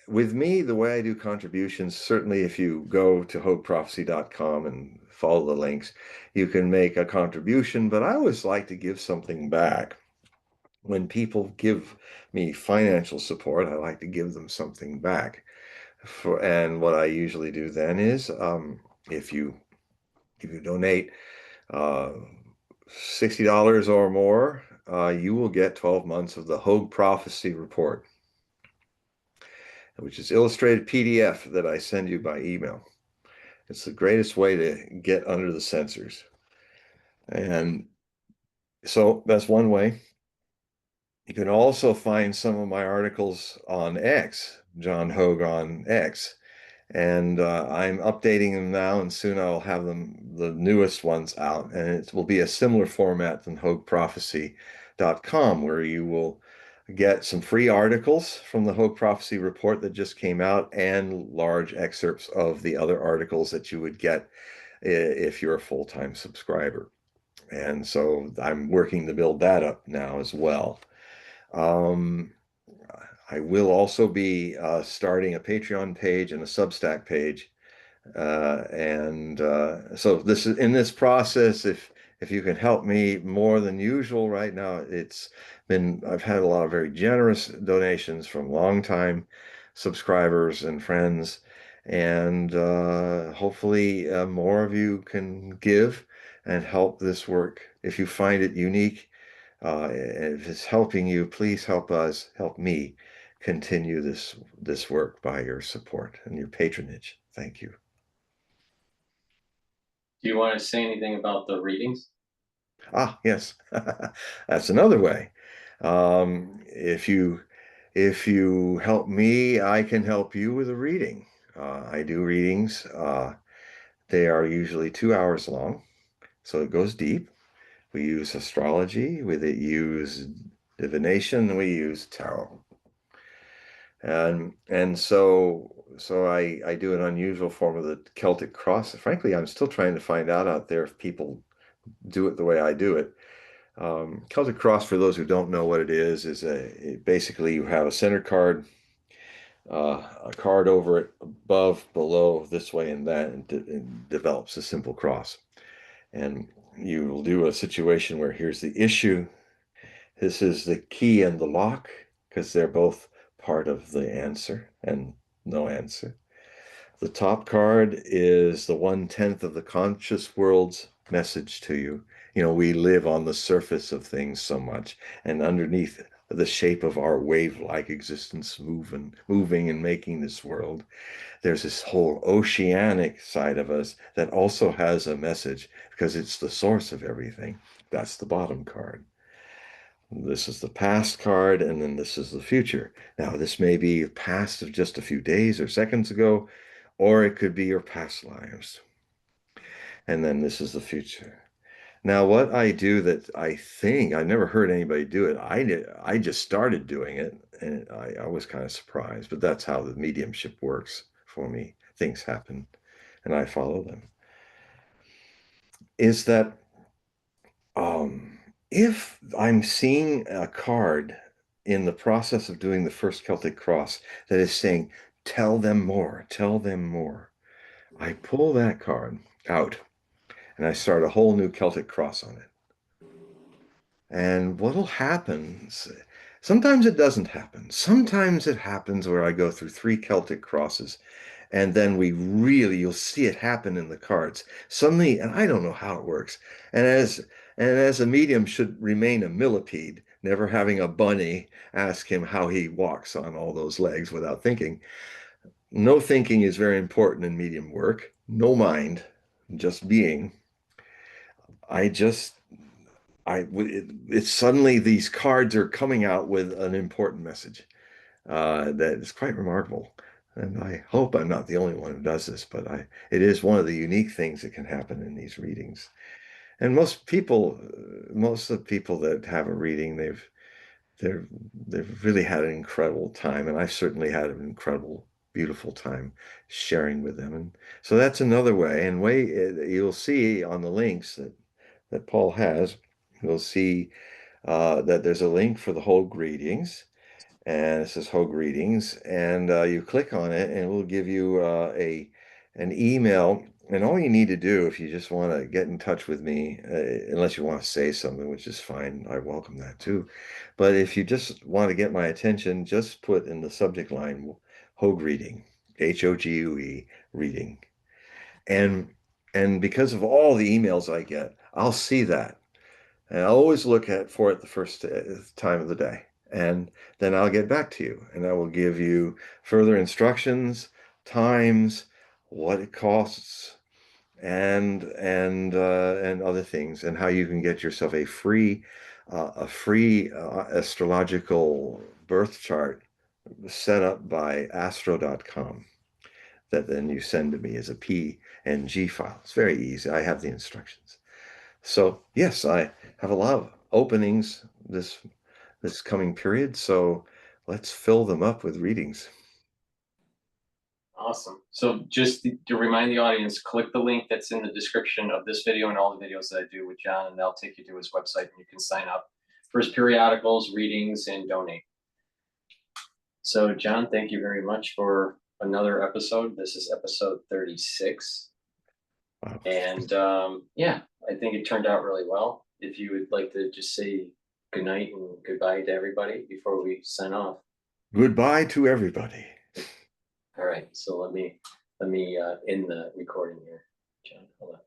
with me, the way I do contributions, certainly if you go to hogueprophecy.com and follow the links, you can make a contribution, but I always like to give something back. When people give me financial support, I like to give them something back. And what I usually do then is, if you donate uh, $60 or more, you will get 12 months of the Hogue Prophecy Report, which is illustrated PDF that I send you by email. It's the greatest way to get under the censors. And so that's one way. You can also find some of my articles on X, John Hogue on X. And I'm updating them now, and soon I'll have the newest ones out. And it will be a similar format than HogueProphecy.com, where you will get some free articles from the Hogue Prophecy report that just came out and large excerpts of the other articles that you would get if you're a full-time subscriber. And so I'm working to build that up now as well. Um, I will also be starting a Patreon page and a Substack page. So this is in this process, if you can help me more than usual right now, I've had a lot of very generous donations from longtime subscribers and friends, and hopefully more of you can give and help this work. If you find it unique, if it's helping you, please help me continue this work by your support and your patronage. Thank you. do you want to say anything about the readings? Ah, yes, that's another way. If you help me, I can help you with a reading. I do readings. They are usually 2 hours long, so it goes deep. We use astrology, we use divination, we use tarot. And so I do an unusual form of the Celtic cross. Frankly, I'm still trying to find out there if people do it the way I do it. Celtic cross, for those who don't know what it is basically you have a center card, a card over it, above, below, this way and that, and it develops a simple cross. And you will do a situation where here's the issue. This is the key and the lock, because they're both part of the answer and no answer. The top card is the 1/10 of the conscious world's message to you. You know, we live on the surface of things so much, and underneath the shape of our wave-like existence moving and making this world, there's this whole oceanic side of us that also has a message because it's the source of everything. That's the bottom card. This is the past card, and then this is the future. Now, this may be a past of just a few days or seconds ago, or it could be your past lives. And then this is the future. Now, what I do that I think I've never heard anybody do it. I just started doing it, and I was kind of surprised. But that's how the mediumship works for me. Things happen, and I follow them. Is that if I'm seeing a card in the process of doing the first Celtic cross that is saying, "Tell them more, tell them more," I pull that card out and I start a whole new Celtic cross on it. And what'll happen, sometimes it doesn't happen. Sometimes it happens where I go through 3 Celtic crosses and then you'll see it happen in the cards. Suddenly, and I don't know how it works. And as a medium should remain a millipede, never having a bunny ask him how he walks on all those legs without thinking. No thinking is very important in medium work. No mind, just being. I just it's suddenly these cards are coming out with an important message that is quite remarkable. And I hope I'm not the only one who does this, but it is one of the unique things that can happen in these readings. And most of the people that have a reading, they've they've really had an incredible time, and I've certainly had an incredible, beautiful time sharing with them. And so that's another way. And you'll see on the links that Paul has, you'll see that there's a link for the Hogue readings, and it says Hogue readings, and you click on it, and it will give you an email. And all you need to do, if you just want to get in touch with me, unless you want to say something, which is fine, I welcome that too. But if you just want to get my attention, just put in the subject line Hogue reading, Hogue reading, and because of all the emails I get, I'll see that. And I'll always look for it the first time of the day. And then I'll get back to you and I will give you further instructions, times, what it costs, and other things, and how you can get yourself a free astrological birth chart set up by astro.com that then you send to me as a PNG file. It's very easy. I have the instructions. So yes, I have a lot of openings this coming period. So let's fill them up with readings. Awesome. So just to remind the audience, click the link that's in the description of this video and all the videos that I do with John, and they'll take you to his website and you can sign up for his periodicals, readings, and donate. So John, thank you very much for another episode. This is episode 36. Wow. And yeah, I think it turned out really well. If you would like to just say good night and goodbye to everybody before we sign off. Goodbye to everybody. All right, so let me end the recording here, John. Hold on.